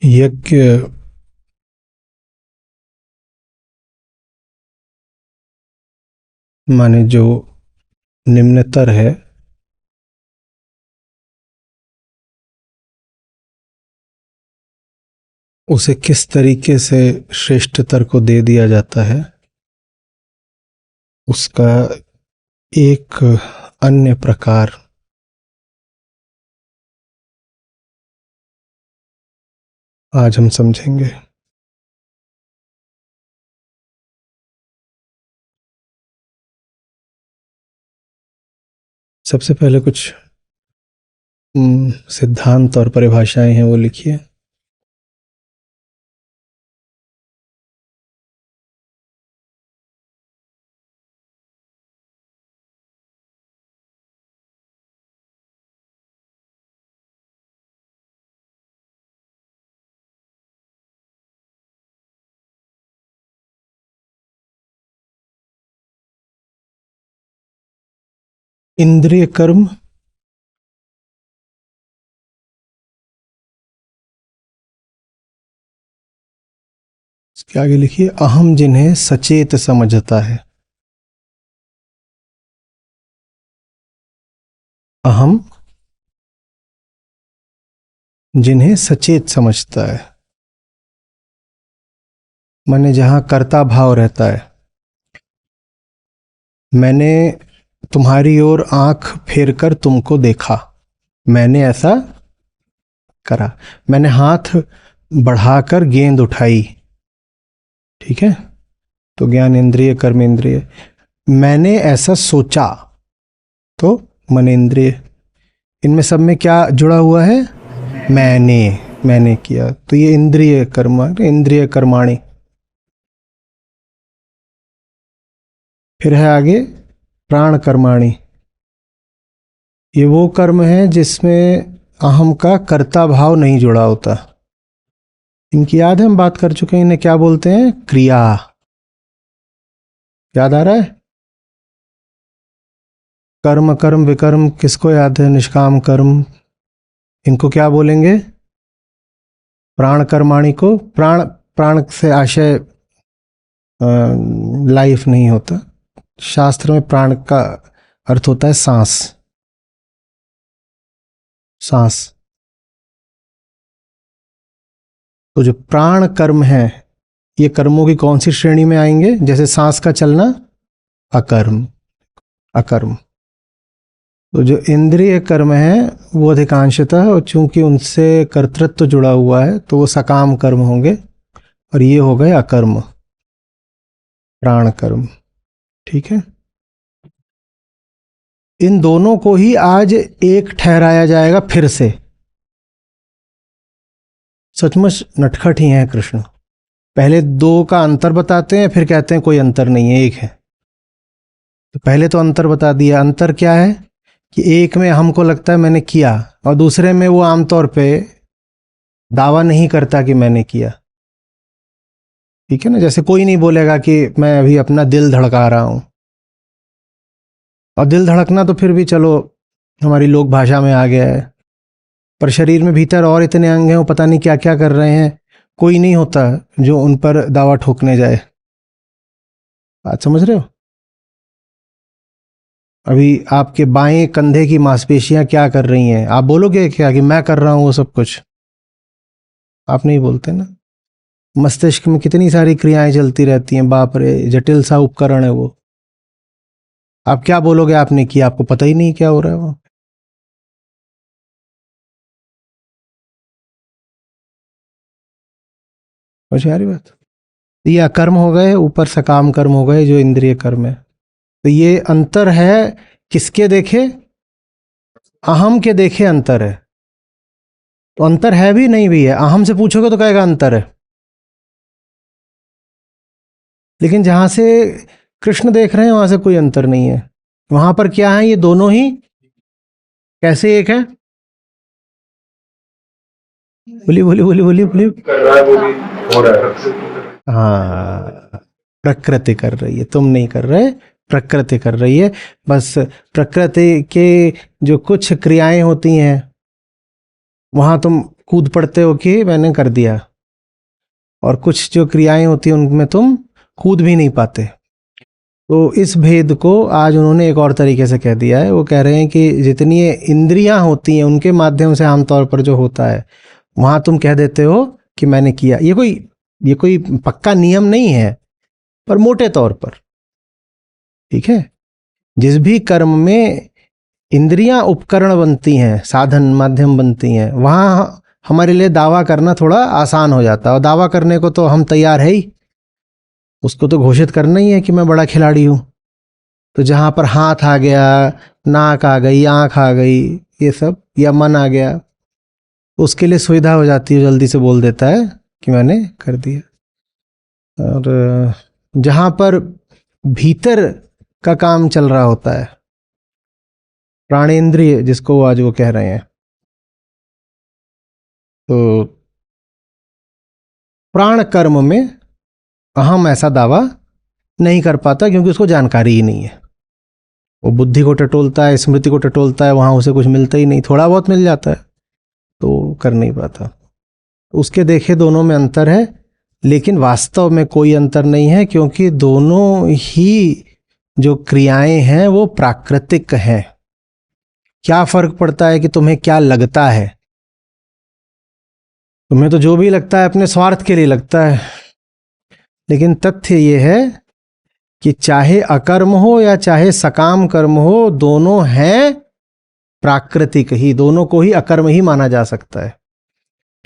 यज्ञ माने जो निम्नतर है, उसे किस तरीके से श्रेष्ठतर को दे दिया जाता है, उसका एक अन्य प्रकार आज हम समझेंगे। सबसे पहले कुछ सिद्धांत और परिभाषाएं हैं, वो लिखिए। इंद्रिय कर्म, इसके आगे लिखिए अहम जिन्हें सचेत समझता है। अहम जिन्हें सचेत समझता है, माने जहां कर्ता भाव रहता है। मैंने तुम्हारी ओर आंख फेरकर तुमको देखा, मैंने ऐसा करा, मैंने हाथ बढ़ाकर गेंद उठाई, ठीक है, तो ज्ञान इंद्रिय, कर्म इंद्रिय। मैंने ऐसा सोचा, तो मन इंद्रिय। इनमें सब में क्या जुड़ा हुआ है? मैंने किया, तो ये इंद्रिय कर्म, इंद्रिय कर्माणि। फिर है आगे प्राण कर्माणि। ये वो कर्म है जिसमें अहम का कर्ता भाव नहीं जुड़ा होता। इनकी याद है, हम बात कर चुके हैं, इन्हें क्या बोलते हैं? क्रिया। याद आ रहा है? कर्म, कर्म, विकर्म किसको याद है? निष्काम कर्म, इनको क्या बोलेंगे? प्राण कर्माणि को। प्राण, प्राण से आशय लाइफ नहीं होता। शास्त्र में प्राण का अर्थ होता है सांस, सांस। तो जो प्राण कर्म है, ये कर्मों की कौन सी श्रेणी में आएंगे? जैसे सांस का चलना, अकर्म, अकर्म। तो जो इंद्रिय कर्म है वो अधिकांशतः, और चूंकि उनसे कर्तृत्व जुड़ा हुआ है तो वो सकाम कर्म होंगे, और ये हो गए अकर्म, प्राण कर्म, ठीक है। इन दोनों को ही आज एक ठहराया जाएगा फिर से। सचमुच नटखट ही है कृष्ण। पहले दो का अंतर बताते हैं, फिर कहते हैं कोई अंतर नहीं है, एक है। तो पहले तो अंतर बता दिया। अंतर क्या है? कि एक में हमको लगता है मैंने किया, और दूसरे में वो आमतौर पे दावा नहीं करता कि मैंने किया, ठीक है ना। जैसे कोई नहीं बोलेगा कि मैं अभी अपना दिल धड़का रहा हूं, और दिल धड़कना तो फिर भी चलो हमारी लोक भाषा में आ गया है, पर शरीर में भीतर और इतने अंग हैं, वो पता नहीं क्या क्या कर रहे हैं, कोई नहीं होता जो उन पर दावा ठोकने जाए। बात समझ रहे हो? अभी आपके बाएं कंधे की मांसपेशियां क्या कर रही हैं? आप बोलोगे क्या कि मैं कर रहा हूं वो सब कुछ? आप नहीं बोलते ना। मस्तिष्क में कितनी सारी क्रियाएं चलती रहती हैं, बाप रे, जटिल सा उपकरण है वो। आप क्या बोलोगे आपने किया? आपको पता ही नहीं क्या हो रहा है वो। समझ आ रही बात? ये अकर्म हो गए, ऊपर सकाम कर्म हो गए, जो इंद्रिय कर्म है। तो ये अंतर है, किसके देखे? अहम के देखे अंतर है। तो अंतर है भी नहीं भी है, अहम से पूछोगे तो कहेगा अंतर है। लेकिन जहां से कृष्ण देख रहे हैं वहां से कोई अंतर नहीं है। वहां पर क्या है? ये दोनों ही कैसे एक है? बोली बोली बोली बोली बोली। कर रहा है वो भी हो रहा है। हाँ, प्रकृति कर रही है, तुम नहीं कर रहे, प्रकृति कर रही है। बस प्रकृति के जो कुछ क्रियाएं होती हैं, वहां तुम कूद पड़ते हो कि मैंने कर दिया, और कुछ जो क्रियाएं होती हैं उनमें तुम कूद भी नहीं पाते। तो इस भेद को आज उन्होंने एक और तरीके से कह दिया है। वो कह रहे हैं कि जितनी इंद्रियां होती हैं उनके माध्यम से आमतौर पर जो होता है वहां तुम कह देते हो कि मैंने किया। ये कोई पक्का नियम नहीं है, पर मोटे तौर पर ठीक है। जिस भी कर्म में इंद्रियां उपकरण बनती हैं, साधन माध्यम बनती हैं, वहां हमारे लिए दावा करना थोड़ा आसान हो जाता है। और दावा करने को तो हम तैयार है ही, उसको तो घोषित करना ही है कि मैं बड़ा खिलाड़ी हूं। तो जहां पर हाथ आ गया, नाक आ गई, आंख आ गई, ये सब, या मन आ गया, उसके लिए सुविधा हो जाती है, जल्दी से बोल देता है कि मैंने कर दिया। और जहां पर भीतर का काम चल रहा होता है, प्राणेंद्रिय जिसको आज वो कह रहे हैं, तो प्राण कर्म में अहम ऐसा दावा नहीं कर पाता, क्योंकि उसको जानकारी ही नहीं है। वो बुद्धि को टटोलता है, स्मृति को टटोलता है, वहां उसे कुछ मिलता ही नहीं, थोड़ा बहुत मिल जाता है तो कर नहीं पाता। उसके देखे दोनों में अंतर है, लेकिन वास्तव में कोई अंतर नहीं है, क्योंकि दोनों ही जो क्रियाएं हैं वो प्राकृतिक हैं। क्या फर्क पड़ता है कि तुम्हें क्या लगता है? तुम्हें तो जो भी लगता है अपने स्वार्थ के लिए लगता है, लेकिन तथ्य ये है कि चाहे अकर्म हो या चाहे सकाम कर्म हो, दोनों हैं प्राकृतिक ही, दोनों को ही अकर्म ही माना जा सकता है।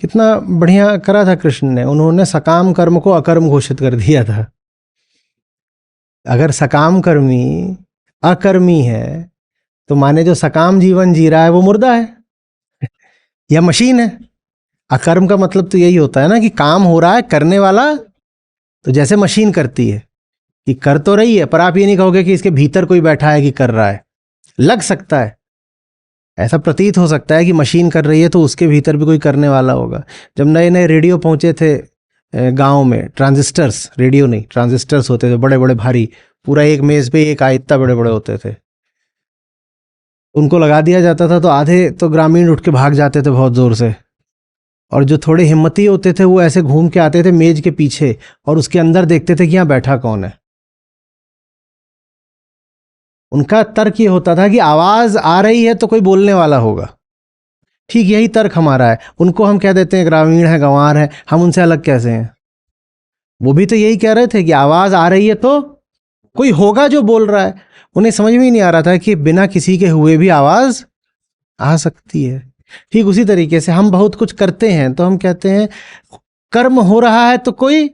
कितना बढ़िया करा था कृष्ण ने, उन्होंने सकाम कर्म को अकर्म घोषित कर दिया था। अगर सकाम कर्मी अकर्मी है तो माने जो सकाम जीवन जी रहा है वो मुर्दा है या मशीन है। अकर्म का मतलब तो यही होता है ना कि काम हो रहा है, करने वाला तो जैसे मशीन करती है कि कर तो रही है, पर आप ये नहीं कहोगे कि इसके भीतर कोई बैठा है कि कर रहा है। लग सकता है, ऐसा प्रतीत हो सकता है कि मशीन कर रही है तो उसके भीतर भी कोई करने वाला होगा। जब नए नए रेडियो पहुंचे थे गांव में, ट्रांजिस्टर्स, रेडियो नहीं ट्रांजिस्टर्स होते थे, बड़े बड़े भारी, पूरा एक मेज पे एक आए, इतना बड़े बड़े होते थे। उनको लगा दिया जाता था तो आधे तो ग्रामीण उठ के भाग जाते थे बहुत जोर से, और जो थोड़े हिम्मती होते थे वो ऐसे घूम के आते थे मेज के पीछे और उसके अंदर देखते थे कि यहाँ बैठा कौन है। उनका तर्क ये होता था कि आवाज आ रही है तो कोई बोलने वाला होगा। ठीक यही तर्क हमारा है। उनको हम कह देते हैं ग्रामीण है, गंवार है, हम उनसे अलग कैसे हैं? वो भी तो यही कह रहे थे कि आवाज आ रही है तो कोई होगा जो बोल रहा है। उन्हें समझ में ही नहीं आ रहा था कि बिना किसी के हुए भी आवाज आ सकती है। ठीक उसी तरीके से हम बहुत कुछ करते हैं तो हम कहते हैं कर्म हो रहा है तो कोई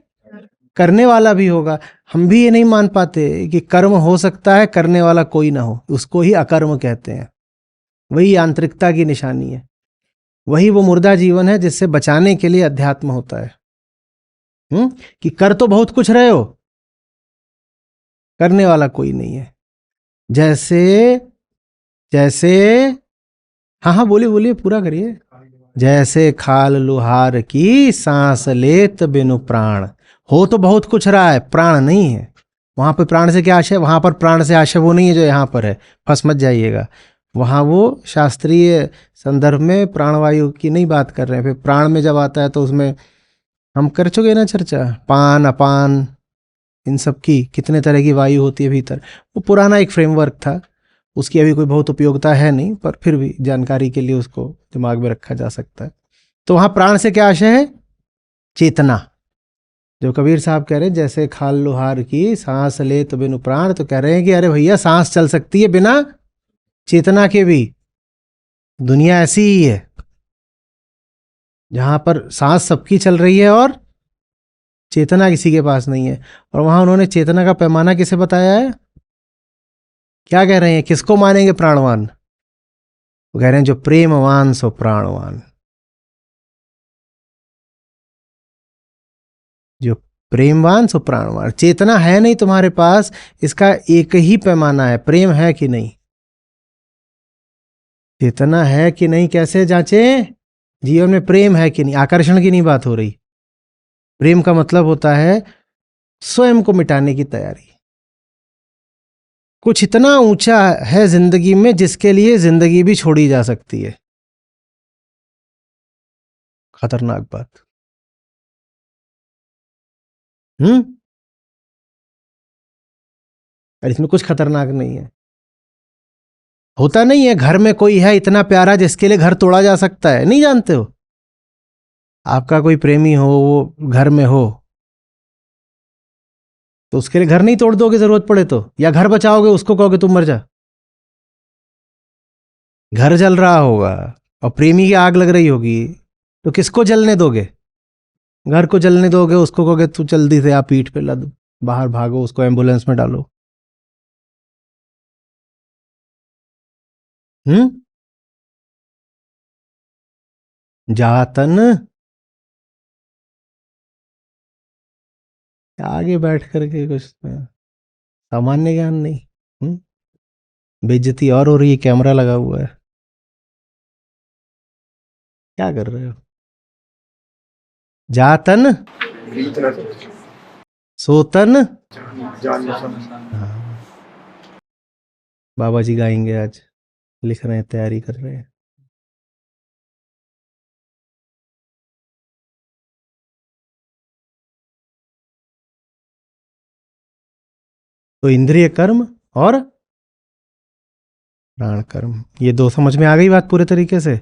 करने वाला भी होगा। हम भी ये नहीं मान पाते कि कर्म हो सकता है करने वाला कोई ना हो, उसको ही अकर्म कहते हैं। वही आंतरिकता की निशानी है, वही वो मुर्दा जीवन है जिससे बचाने के लिए अध्यात्म होता है। कि कर तो बहुत कुछ रहे हो, करने वाला कोई नहीं है। जैसे जैसे हाँ हाँ बोलिए बोलिए, पूरा करिए। जैसे खाल लुहार की सांस लेत बिनु प्राण। हो तो बहुत कुछ रहा है, प्राण नहीं है। वहां पर प्राण से क्या आशय? वहां पर प्राण से आशय वो नहीं है जो यहाँ पर है, फंस मत जाइएगा। वहां वो शास्त्रीय संदर्भ में प्राणवायु की नहीं बात कर रहे हैं। फिर प्राण में जब आता है तो उसमें हम कर चुके ना चर्चा, पान अपान इन सब की, कितने तरह की वायु होती है भीतर। वो पुराना एक फ्रेमवर्क था, उसकी अभी कोई बहुत उपयोगिता है नहीं, पर फिर भी जानकारी के लिए उसको दिमाग में रखा जा सकता है। तो वहां प्राण से क्या आशय है? चेतना। जो कबीर साहब कह रहे हैं जैसे खाल लोहार की सांस ले तो बिनु प्राण, तो कह रहे हैं कि अरे भैया सांस चल सकती है बिना चेतना के भी। दुनिया ऐसी ही है जहां पर सांस सबकी चल रही है और चेतना किसी के पास नहीं है। और वहां उन्होंने चेतना का पैमाना किसे बताया है? क्या कह रहे हैं, किसको मानेंगे प्राणवान? वो कह रहे हैं जो प्रेमवान सो प्राणवान। जो प्रेमवान सो प्राणवान। चेतना है नहीं तुम्हारे पास, इसका एक ही पैमाना है, प्रेम है कि नहीं। चेतना है कि नहीं कैसे जांचे? जीवन में प्रेम है कि नहीं। आकर्षण की नहीं बात हो रही। प्रेम का मतलब होता है स्वयं को मिटाने की तैयारी। कुछ इतना ऊंचा है जिंदगी में जिसके लिए जिंदगी भी छोड़ी जा सकती है। खतरनाक बात। हम्म। और इसमें कुछ खतरनाक नहीं है। होता नहीं है घर में कोई है इतना प्यारा जिसके लिए घर तोड़ा जा सकता है, नहीं जानते हो? आपका कोई प्रेमी हो, वो घर में हो, तो उसके लिए घर नहीं तोड़ दोगे जरूरत पड़े तो? या घर बचाओगे, उसको कहोगे तुम मर जा? घर जल रहा होगा और प्रेमी की आग लग रही होगी, तो किसको जलने दोगे? घर को जलने दोगे, उसको कहोगे तू जल्दी से आप पीठ पे लद, बाहर भागो, उसको एम्बुलेंस में डालो। हम्म। जातन आगे बैठ करके कुछ सामान्य ज्ञान नहीं। बेइज्जती और हो रही है, कैमरा लगा हुआ है, क्या कर रहे हो? जातन इतना सोतन। जान मसान हाँ, बाबा जी गाएंगे आज, लिख रहे हैं, तैयारी कर रहे हैं। तो इंद्रिय कर्म और प्राण कर्म, ये दो समझ में आ गई बात पूरे तरीके से?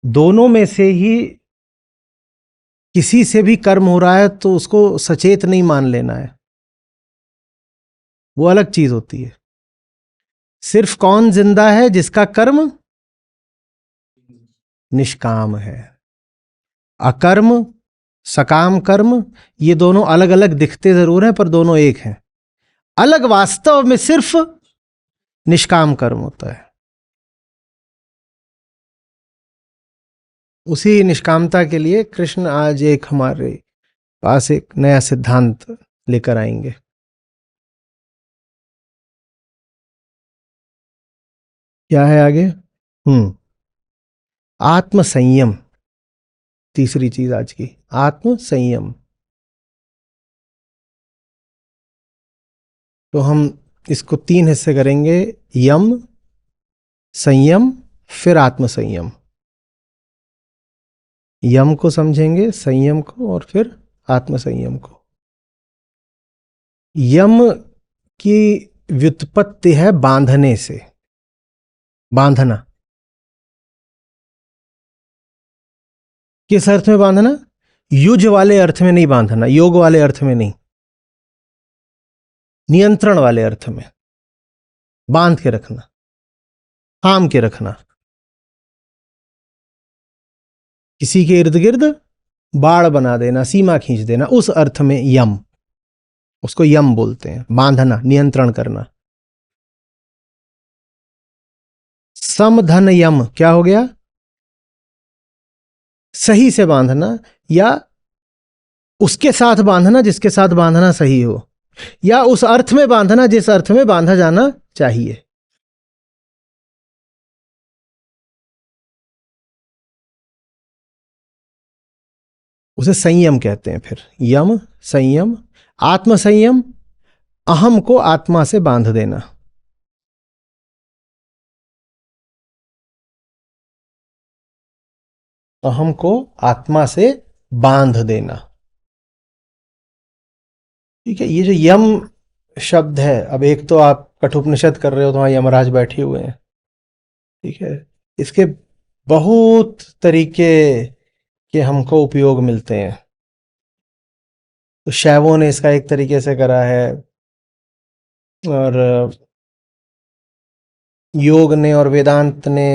दोनों में से ही किसी से भी कर्म हो रहा है तो उसको सचेत नहीं मान लेना है, वो अलग चीज होती है। सिर्फ कौन जिंदा है? जिसका कर्म निष्काम है। अकर्म, सकाम कर्म, ये दोनों अलग अलग दिखते जरूर हैं पर दोनों एक हैं। अलग वास्तव में सिर्फ निष्काम कर्म होता है। उसी निष्कामता के लिए कृष्ण आज एक हमारे पास एक नया सिद्धांत लेकर आएंगे। क्या है आगे? आत्म संयम, तीसरी चीज आज की, आत्म संयम। तो हम इसको 3 हिस्से करेंगे, यम, संयम, फिर आत्म संयम। यम को समझेंगे, संयम को, और फिर आत्म संयम को। यम की व्युत्पत्ति है बांधने से, बांधना। किस अर्थ में बांधना? युज वाले अर्थ में नहीं बांधना, योग वाले अर्थ में नहीं, नियंत्रण वाले अर्थ में। बांध के रखना, थाम के रखना, किसी के इर्द गिर्द बाड़ बना देना, सीमा खींच देना, उस अर्थ में यम, उसको यम बोलते हैं। बांधना, नियंत्रण करना। समधन यम क्या हो गया? सही से बांधना, या उसके साथ बांधना जिसके साथ बांधना सही हो, या उस अर्थ में बांधना जिस अर्थ में बांधा जाना चाहिए। उसे संयम कहते हैं। फिर यम, संयम, आत्म संयम, अहम को आत्मा से बांध देना। अहम को आत्मा से बांध देना। ठीक है, ये जो यम शब्द है, अब एक तो आप कठोपनिषद कर रहे हो तो वहां यमराज बैठे हुए हैं, ठीक है, इसके बहुत तरीके के हमको उपयोग मिलते हैं। तो शैवों ने इसका एक तरीके से करा है, और योग ने और वेदांत ने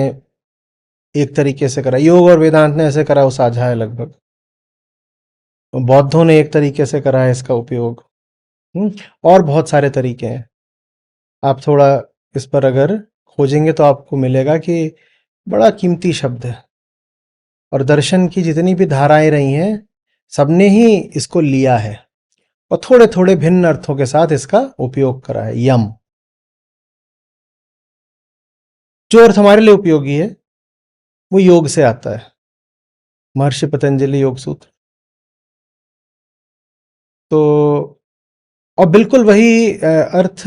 एक तरीके से करा। योग और वेदांत ने ऐसे करा, वो साझा है लगभग। बौद्धों ने एक तरीके से करा है इसका उपयोग। और बहुत सारे तरीके हैं। आप थोड़ा इस पर अगर खोजेंगे तो आपको मिलेगा कि बड़ा कीमती शब्द है, और दर्शन की जितनी भी धाराएं रही हैं सबने ही इसको लिया है और थोड़े थोड़े भिन्न अर्थों के साथ इसका उपयोग करा है। यम जो अर्थ हमारे लिए उपयोगी है वो योग से आता है, महर्षि पतंजलि योग सूत्र। तो और बिल्कुल वही अर्थ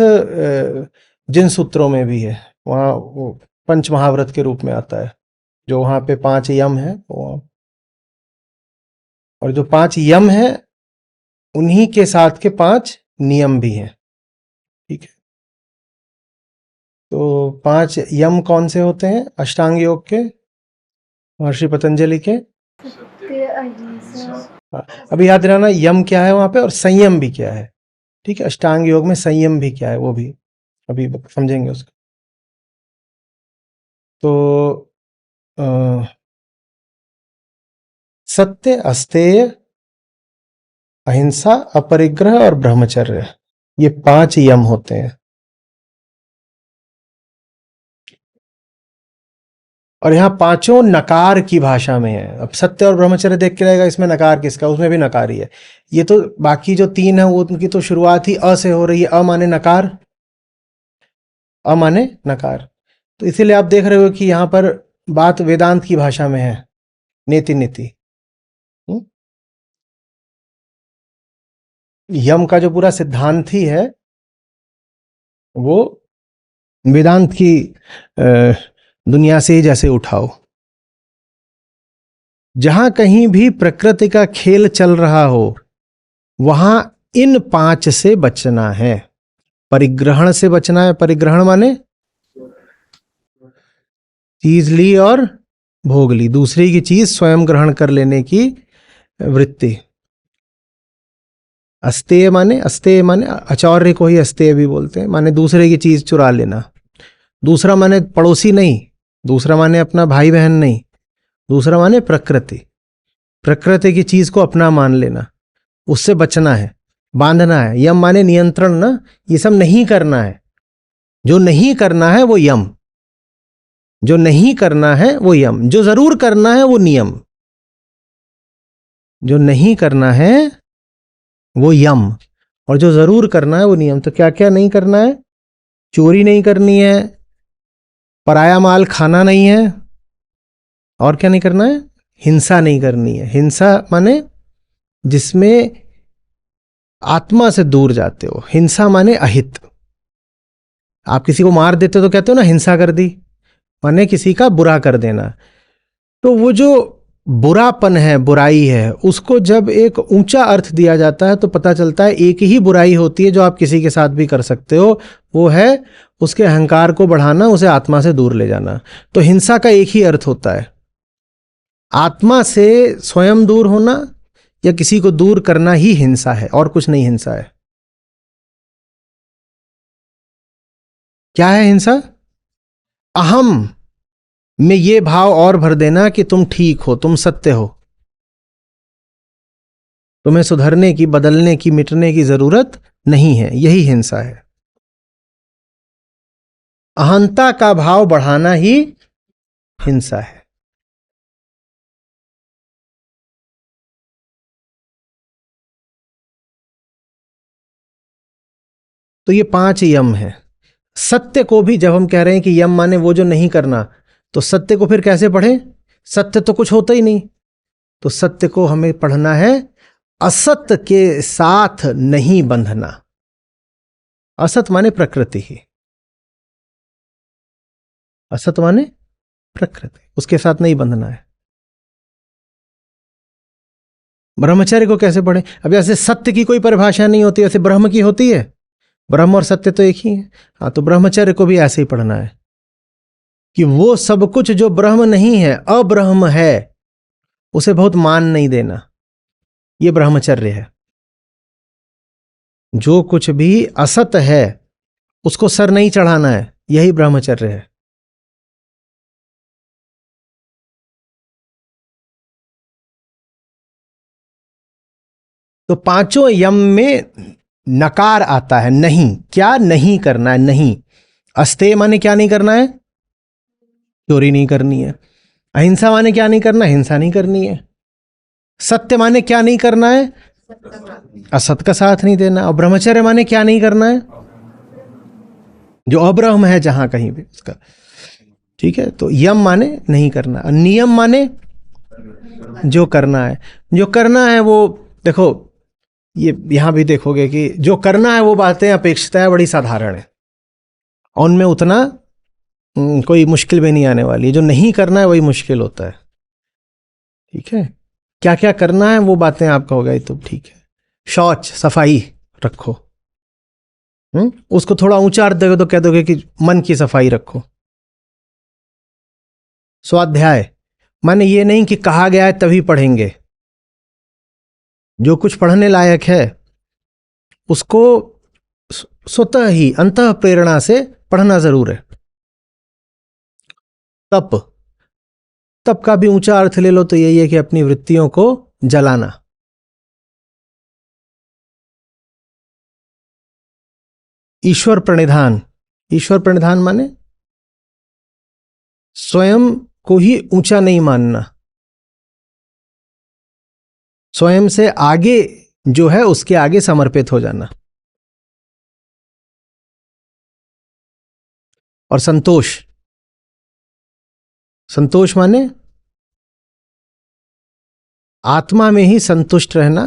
जिन सूत्रों में भी है, वहाँ वो पंच महाव्रत के रूप में आता है। जो वहाँ पे 5 यम है, वो और जो 5 यम है उन्हीं के साथ के 5 नियम भी हैं। ठीक है, तो 5 यम कौन से होते हैं अष्टांग योग के, महर्षि पतंजलि के? अभी याद रहना यम क्या है वहां पे और संयम भी क्या है। ठीक है, अष्टांग योग में संयम भी क्या है वो भी अभी समझेंगे उसको। तो सत्य, अस्तेय, अहिंसा, अपरिग्रह और ब्रह्मचर्य, ये 5 यम होते हैं। और यहाँ पांचों नकार की भाषा में है। अब सत्य और ब्रह्मचर्य देख के रहेगा इसमें नकार किसका, उसमें भी नकार ही है। ये तो बाकी जो 3 है वो उनकी तो शुरुआत ही अ से हो रही है, अ माने नकार, अ माने नकार। तो इसीलिए आप देख रहे हो कि यहां पर बात वेदांत की भाषा में है, नेति नेति। यम का जो पूरा सिद्धांत ही है वो वेदांत की दुनिया से ही जैसे उठाओ। जहां कहीं भी प्रकृति का खेल चल रहा हो वहां इन 5 से बचना है। परिग्रहण से बचना है। परिग्रहण माने चीज ली और भोग ली, दूसरे की चीज स्वयं ग्रहण कर लेने की वृत्ति। अस्तेय माने अचौर्य को ही अस्तेय भी बोलते हैं, माने दूसरे की चीज चुरा लेना। दूसरा माने पड़ोसी नहीं, दूसरा माने अपना भाई बहन नहीं, दूसरा माने प्रकृति। प्रकृति की चीज को अपना मान लेना, उससे बचना है, बांधना है। यम माने नियंत्रण ना, ये सब नहीं करना है। जो नहीं करना है वो यम, जो नहीं करना है वो यम, जो जरूर करना है वो नियम। जो नहीं करना है वो यम और जो जरूर करना है वो नियम। तो क्या क्या नहीं करना है? चोरी नहीं करनी है, पराया माल खाना नहीं है, और क्या नहीं करना है? हिंसा नहीं करनी है। हिंसा माने जिसमें आत्मा से दूर जाते हो। हिंसा माने अहित। आप किसी को मार देते हो तो कहते हो ना हिंसा कर दी, माने किसी का बुरा कर देना। तो वो जो बुरापन है, बुराई है, उसको जब एक ऊंचा अर्थ दिया जाता है तो पता चलता है एक ही बुराई होती है जो आप किसी के साथ भी कर सकते हो, वो है उसके अहंकार को बढ़ाना, उसे आत्मा से दूर ले जाना। तो हिंसा का एक ही अर्थ होता है, आत्मा से स्वयं दूर होना या किसी को दूर करना ही हिंसा है, और कुछ नहीं हिंसा है। क्या है हिंसा? अहम में ये भाव और भर देना कि तुम ठीक हो, तुम सत्य हो, तुम्हें सुधरने की, बदलने की, मिटने की जरूरत नहीं है। यही हिंसा है। अहंता का भाव बढ़ाना ही हिंसा है। तो ये 5 यम है। सत्य को भी जब हम कह रहे हैं कि यम माने वो जो नहीं करना, तो सत्य को फिर कैसे पढ़ें? सत्य तो कुछ होता ही नहीं। तो सत्य को हमें पढ़ना है असत्य के साथ नहीं बंधना। असत माने प्रकृति ही, असत माने प्रकृति, उसके साथ नहीं बंधना है। ब्रह्मचर्य को कैसे पढ़ें? अब जैसे सत्य की कोई परिभाषा नहीं होती, वैसे ब्रह्म की होती है। ब्रह्म और सत्य तो एक ही है। हाँ, तो ब्रह्मचर्य को भी ऐसे ही पढ़ना है कि वो सब कुछ जो ब्रह्म नहीं है, अब्रह्म है, उसे बहुत मान नहीं देना। ये ब्रह्मचर्य है। जो कुछ भी असत है उसको सर नहीं चढ़ाना है, यही ब्रह्मचर्य है। तो 5 यम में नकार आता है, नहीं। क्या नहीं करना है? नहीं। अस्तेय माने क्या नहीं करना है? चोरी नहीं करनी है। अहिंसा माने क्या नहीं करना? हिंसा नहीं करनी है। सत्य माने क्या नहीं करना है? असत का साथ नहीं देना। और ब्रह्मचर्य माने क्या नहीं करना है? जो अब्रह्म है जहां कहीं भी उसका। ठीक है, तो यम माने नहीं करना, नियम माने जो करना है। जो करना है वो देखो, ये यहां भी देखोगे कि जो करना है वो बातें अपेक्षितः बड़ी साधारण है, और उनमें उतना कोई मुश्किल भी नहीं आने वाली है। जो नहीं करना है वही मुश्किल होता है। ठीक है, क्या क्या करना है वो बातें आप कहोगे तो ठीक है। शौच, सफाई रखो। उसको थोड़ा ऊंचा अर्थ दोगे तो कह दोगे कि मन की सफाई रखो। स्वाध्याय माने ये नहीं कि कहा गया है तभी पढ़ेंगे, जो कुछ पढ़ने लायक है उसको स्वतः ही अंतः प्रेरणा से पढ़ना जरूर है। तप, तप का भी ऊंचा अर्थ ले लो तो यही है कि अपनी वृत्तियों को जलाना। ईश्वर प्रणिधान, ईश्वर प्रणिधान माने स्वयं को ही ऊंचा नहीं मानना, स्वयं से आगे जो है उसके आगे समर्पित हो जाना। और संतोष, संतोष माने आत्मा में ही संतुष्ट रहना,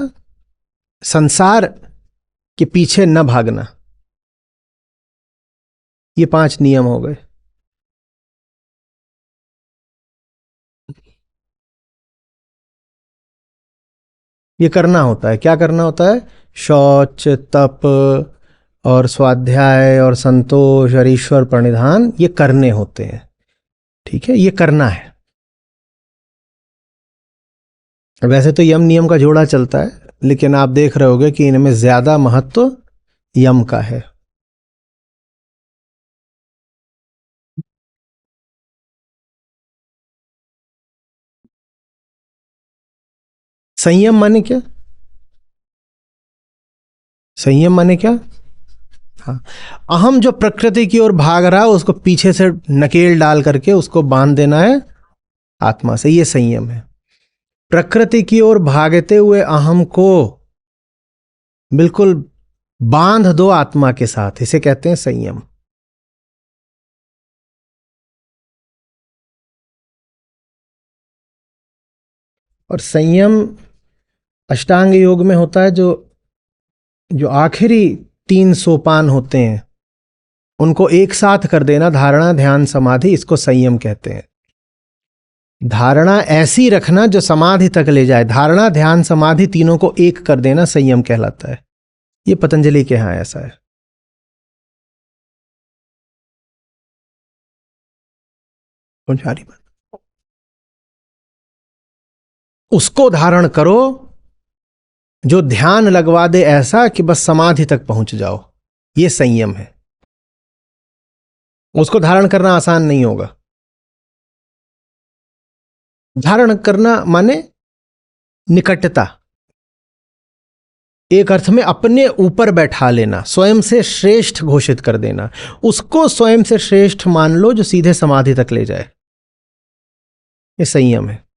संसार के पीछे न भागना। ये 5 नियम हो गए। ये करना होता है। क्या करना होता है? शौच, तप और स्वाध्याय और संतोष और ईश्वर प्रणिधान, ये करने होते हैं। ठीक है, ये करना है। वैसे तो यम नियम का जोड़ा चलता है, लेकिन आप देख रहे होगे कि इनमें ज्यादा महत्व यम का है। संयम माने क्या? संयम माने क्या? हाँ, अहम जो प्रकृति की ओर भाग रहा है उसको पीछे से नकेल डाल करके उसको बांध देना है आत्मा से, ये संयम है। प्रकृति की ओर भागते हुए अहम को बिल्कुल बांध दो आत्मा के साथ, इसे कहते हैं संयम। और संयम अष्टांग योग में होता है। जो जो आखिरी 3 सोपान होते हैं उनको एक साथ कर देना, धारणा, ध्यान, समाधि, इसको संयम कहते हैं। धारणा ऐसी रखना जो समाधि तक ले जाए, धारणा, ध्यान, समाधि तीनों को एक कर देना संयम कहलाता है। ये पतंजलि के यहां ऐसा है। समझारी बात, उसको धारण करो जो ध्यान लगवा दे ऐसा कि बस समाधि तक पहुंच जाओ, ये संयम है। उसको धारण करना आसान नहीं होगा। धारण करना माने निकटता, एक अर्थ में अपने ऊपर बैठा लेना, स्वयं से श्रेष्ठ घोषित कर देना। उसको स्वयं से श्रेष्ठ मान लो जो सीधे समाधि तक ले जाए, ये संयम है।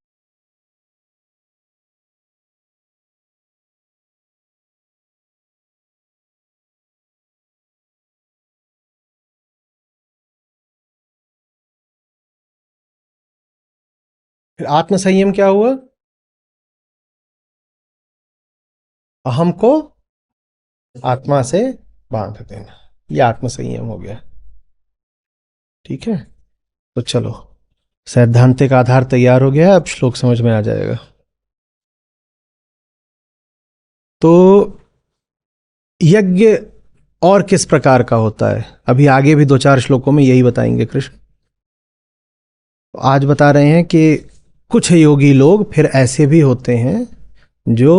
फिर आत्म संयम क्या हुआ? अहम को आत्मा से बांध देना, यह आत्म संयम हो गया। ठीक है, तो चलो सैद्धांतिक आधार तैयार हो गया, अब श्लोक समझ में आ जाएगा। तो यज्ञ और किस प्रकार का होता है, अभी आगे भी 2-4 श्लोकों में यही बताएंगे कृष्ण। आज बता रहे हैं कि कुछ योगी लोग फिर ऐसे भी होते हैं जो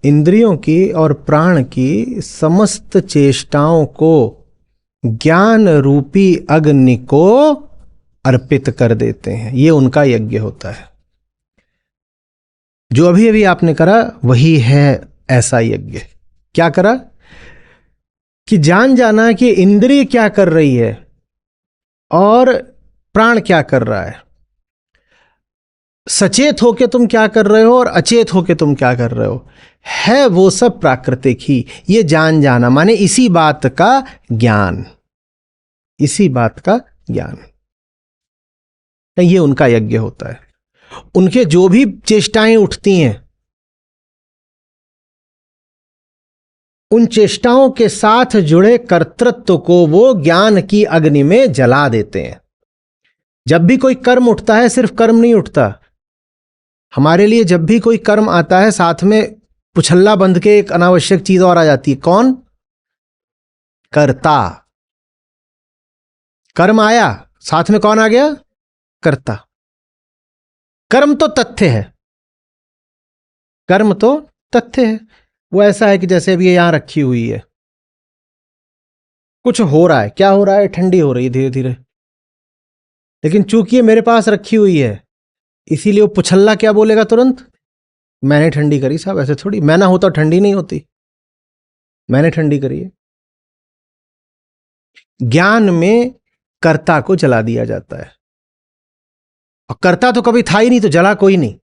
इंद्रियों की और प्राण की समस्त चेष्टाओं को ज्ञान रूपी अग्नि को अर्पित कर देते हैं। ये उनका यज्ञ होता है। जो अभी अभी आपने करा वही है ऐसा यज्ञ। क्या करा? कि जान जाना कि इंद्रिय क्या कर रही है और प्राण क्या कर रहा है, सचेत होके तुम क्या कर रहे हो और अचेत होके तुम क्या कर रहे हो, है वो सब प्राकृतिक ही। ये जान जाना माने इसी बात का ज्ञान, इसी बात का ज्ञान, ये उनका यज्ञ होता है। उनके जो भी चेष्टाएं उठती हैं उन चेष्टाओं के साथ जुड़े कर्तृत्व को वो ज्ञान की अग्नि में जला देते हैं। जब भी कोई कर्म उठता है सिर्फ कर्म नहीं उठता, हमारे लिए जब भी कोई कर्म आता है साथ में पुछल्ला बंध के एक अनावश्यक चीज और आ जाती है। कौन? कर्ता। कर्म आया, साथ में कौन आ गया? कर्ता। कर्म तो तथ्य है, कर्म तो तथ्य है। वो ऐसा है कि जैसे अभी ये यहां रखी हुई है, कुछ हो रहा है। क्या हो रहा है? ठंडी हो रही है धीरे धीरे, लेकिन चूंकि ये मेरे पास रखी हुई है इसीलिए वो पुछल्ला क्या बोलेगा तुरंत? मैंने ठंडी करी साहब। ऐसे थोड़ी, मैं ना होता ठंडी नहीं होती, मैंने ठंडी करी है। ज्ञान में कर्ता को जला दिया जाता है, और कर्ता तो कभी था ही नहीं, तो जला कोई नहीं।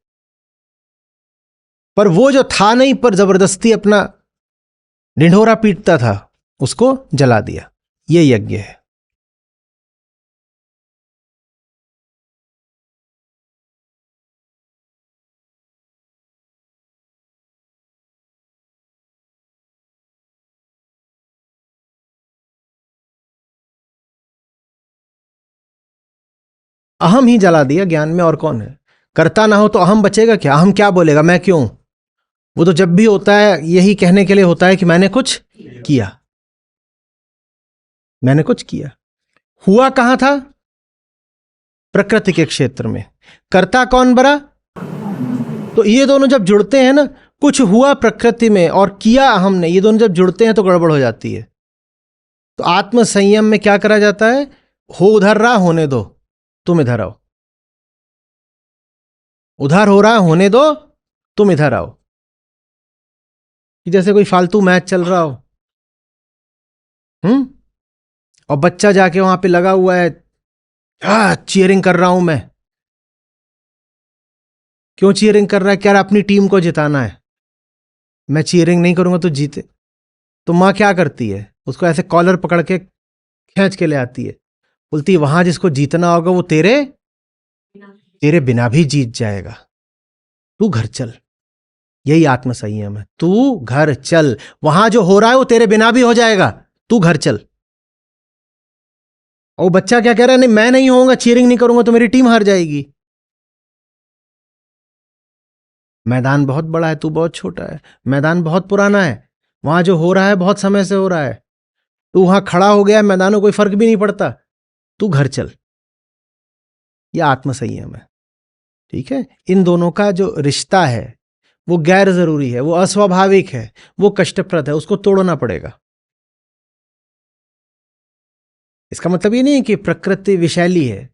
पर वो जो था नहीं पर जबरदस्ती अपना ढिंढोरा पीटता था, उसको जला दिया। ये यज्ञ है। अहम ही जला दिया ज्ञान में, और कौन है? कर्ता ना हो तो अहम बचेगा क्या? अहम क्या बोलेगा? मैं क्यों? वो तो जब भी होता है यही कहने के लिए होता है कि मैंने कुछ किया, मैंने कुछ किया। हुआ कहां था? प्रकृति के क्षेत्र में। कर्ता कौन बरा? तो ये दोनों जब जुड़ते हैं ना, कुछ हुआ प्रकृति में और किया अहम ने, ये दोनों जब जुड़ते हैं तो गड़बड़ हो जाती है। तो आत्म संयम में क्या करा जाता है? हो उधर रहा, होने दो, तुम इधर आओ। उधर हो रहा, होने दो, तुम इधर आओ। कि जैसे कोई फालतू मैच चल रहा हो, और बच्चा जाके वहां पे लगा हुआ है, चीयरिंग कर रहा हूं मैं। क्यों चीयरिंग कर रहा है? क्या अपनी टीम को जिताना है। मैं चीयरिंग नहीं करूंगा तो जीते। तो मां क्या करती है? उसको ऐसे कॉलर पकड़ के खींच के ले आती है, बोलती है वहां जिसको जीतना होगा वो तेरे तेरे बिना भी जीत जाएगा, तू घर चल। यही आत्म संयम है। तू घर चल, वहां जो हो रहा है वो तेरे बिना भी हो जाएगा, तू घर चल। और बच्चा क्या कह रहा है? नहीं मैं नहीं होऊंगा, चीयरिंग नहीं करूंगा तो मेरी टीम हार जाएगी। मैदान बहुत बड़ा है, तू बहुत छोटा है। मैदान बहुत पुराना है, वहां जो हो रहा है बहुत समय से हो रहा है। तू वहां खड़ा हो गया है, मैदान में कोई फर्क भी नहीं पड़ता, तू घर चल। यह आत्म संयम है। ठीक है? इन दोनों का जो रिश्ता है वो गैर जरूरी है, वो अस्वाभाविक है, वो कष्टप्रद है, उसको तोड़ना पड़ेगा। इसका मतलब ये नहीं है कि प्रकृति विषैली है,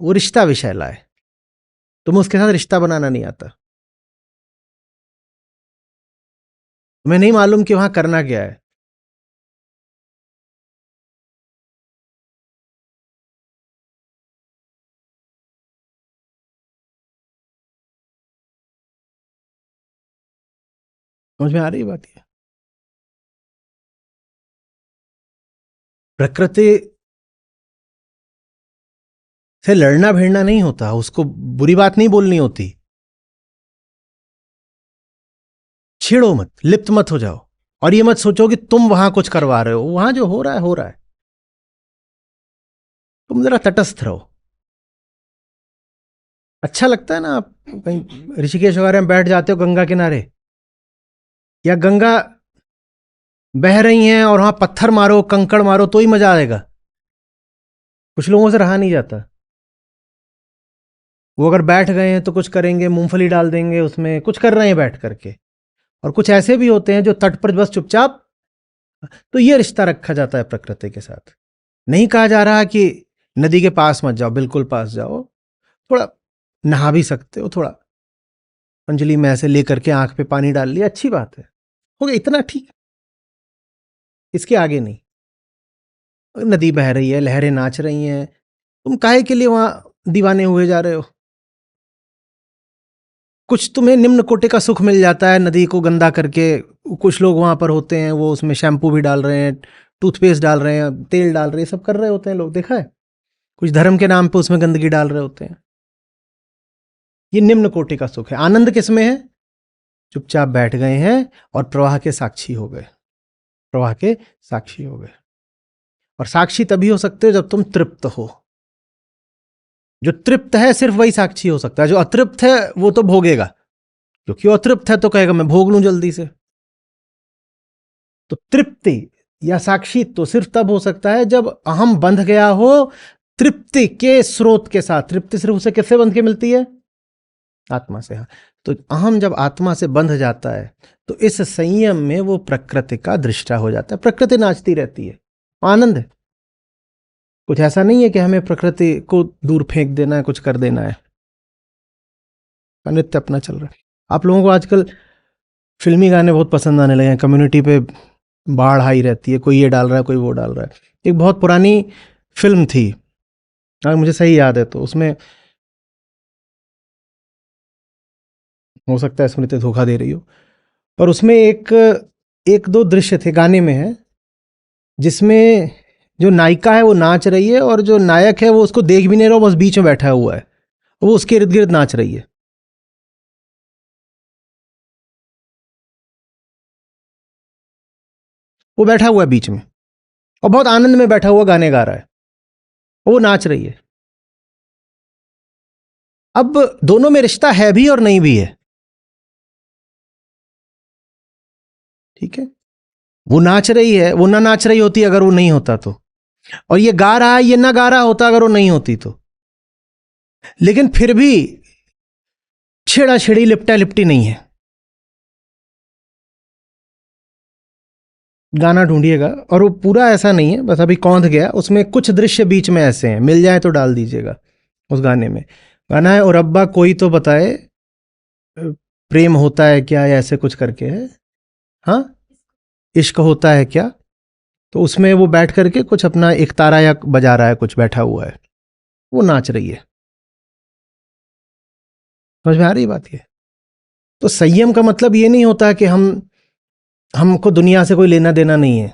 वो रिश्ता विषैला है। तुम्हें उसके साथ रिश्ता बनाना नहीं आता। तुम्हें नहीं मालूम कि वहां करना क्या है। समझ में आ रही बात? है प्रकृति से लड़ना भिड़ना नहीं होता, उसको बुरी बात नहीं बोलनी होती। छेड़ो मत, लिप्त मत हो जाओ, और ये मत सोचो कि तुम वहां कुछ करवा रहे हो। वहां जो हो रहा है हो रहा है, तुम जरा तटस्थ रहो। अच्छा लगता है ना, आप कहीं ऋषिकेश वगैरह में बैठ जाते हो गंगा किनारे, या गंगा बह रही हैं और वहां पत्थर मारो, कंकड़ मारो तो ही मजा आएगा। कुछ लोगों से रहा नहीं जाता। वो अगर बैठ गए हैं तो कुछ करेंगे, मूंगफली डाल देंगे उसमें, कुछ कर रहे हैं बैठ करके। और कुछ ऐसे भी होते हैं जो तट पर बस चुपचाप। तो ये रिश्ता रखा जाता है प्रकृति के साथ। नहीं कहा जा रहा कि नदी के पास मत जाओ, बिल्कुल पास जाओ, थोड़ा नहा भी सकते हो, थोड़ा अंजलि में ऐसे लेकर के आंख पे पानी डाल लिया, अच्छी बात है, हो गया, इतना ठीक। इसके आगे नहीं। नदी बह रही है, लहरें नाच रही हैं, तुम काहे के लिए वहां दीवाने हुए जा रहे हो? कुछ तुम्हें निम्न कोटि का सुख मिल जाता है नदी को गंदा करके। कुछ लोग वहां पर होते हैं, वो उसमें शैम्पू भी डाल रहे हैं, टूथपेस्ट डाल रहे हैं, तेल डाल रहे हैं, सब कर रहे होते हैं लोग, देखा है? कुछ धर्म के नाम पे उसमें गंदगी डाल रहे होते हैं। ये निम्न कोटि का सुख है। आनंद किसमें है? चुपचाप बैठ गए हैं और प्रवाह के साक्षी हो गए, प्रवाह के साक्षी हो गए। और साक्षी तभी हो सकते हो जब तुम तृप्त हो, जो तृप्त है सिर्फ वही साक्षी हो सकता है, जो अतृप्त है वो तो भोगेगा, क्योंकि वो अतृप्त है तो कहेगा मैं भोग लूं जल्दी से। तो तृप्ति या साक्षी तो सिर्फ तब हो सकता है जब अहम बंध गया हो तृप्ति के स्रोत के साथ। तृप्ति सिर्फ उसे किससे बंध के मिलती है? आत्मा से। हाँ, तो अहम जब आत्मा से बंध जाता है तो इस संयम में वो प्रकृति का दृष्टा हो जाता है। प्रकृति नाचती रहती है, आनंद है। कुछ ऐसा नहीं है कि हमें प्रकृति को दूर फेंक देना है, कुछ कर देना है। नृत्य अपना चल रहा है। आप लोगों को आजकल फिल्मी गाने बहुत पसंद आने लगे हैं। कम्युनिटी पे बाढ़ आई रहती है, कोई ये डाल रहा है, कोई वो डाल रहा है। एक बहुत पुरानी फिल्म थी, अगर मुझे सही याद है तो, उसमें हो सकता है स्मृति धोखा दे रही हो, पर उसमें एक दो दृश्य थे, गाने में है, जिसमें जो नायिका है वो नाच रही है और जो नायक है वो उसको देख भी नहीं रहा, बस बीच में बैठा हुआ है, वो उसके इर्द गिर्द नाच रही है। वो बैठा हुआ है बीच में और बहुत आनंद में बैठा हुआ गाने गा रहा है, वो नाच रही है। अब दोनों में रिश्ता है भी और नहीं भी है, ठीक है। वो नाच रही है, वो ना नाच रही होती अगर वो नहीं होता तो, और ये गा रहा है, ये ना गा रहा होता अगर वो नहीं होती तो। लेकिन फिर भी छेड़ा छेड़ी लिपटा लिपटी नहीं है। गाना ढूंढिएगा, और वो पूरा ऐसा नहीं है, बस अभी कौंध गया, उसमें कुछ दृश्य बीच में ऐसे हैं, मिल जाए तो डाल दीजिएगा। उस गाने में गाना है, और अब्बा कोई तो बताए प्रेम होता है क्या, या ऐसे कुछ करके है, हाँ, इश्क होता है क्या। तो उसमें वो बैठ करके कुछ अपना एक तारा या बजा रहा है, कुछ बैठा हुआ है, वो नाच रही है। समझ में आ रही बात ये? तो संयम का मतलब ये नहीं होता कि हमको दुनिया से कोई लेना देना नहीं है।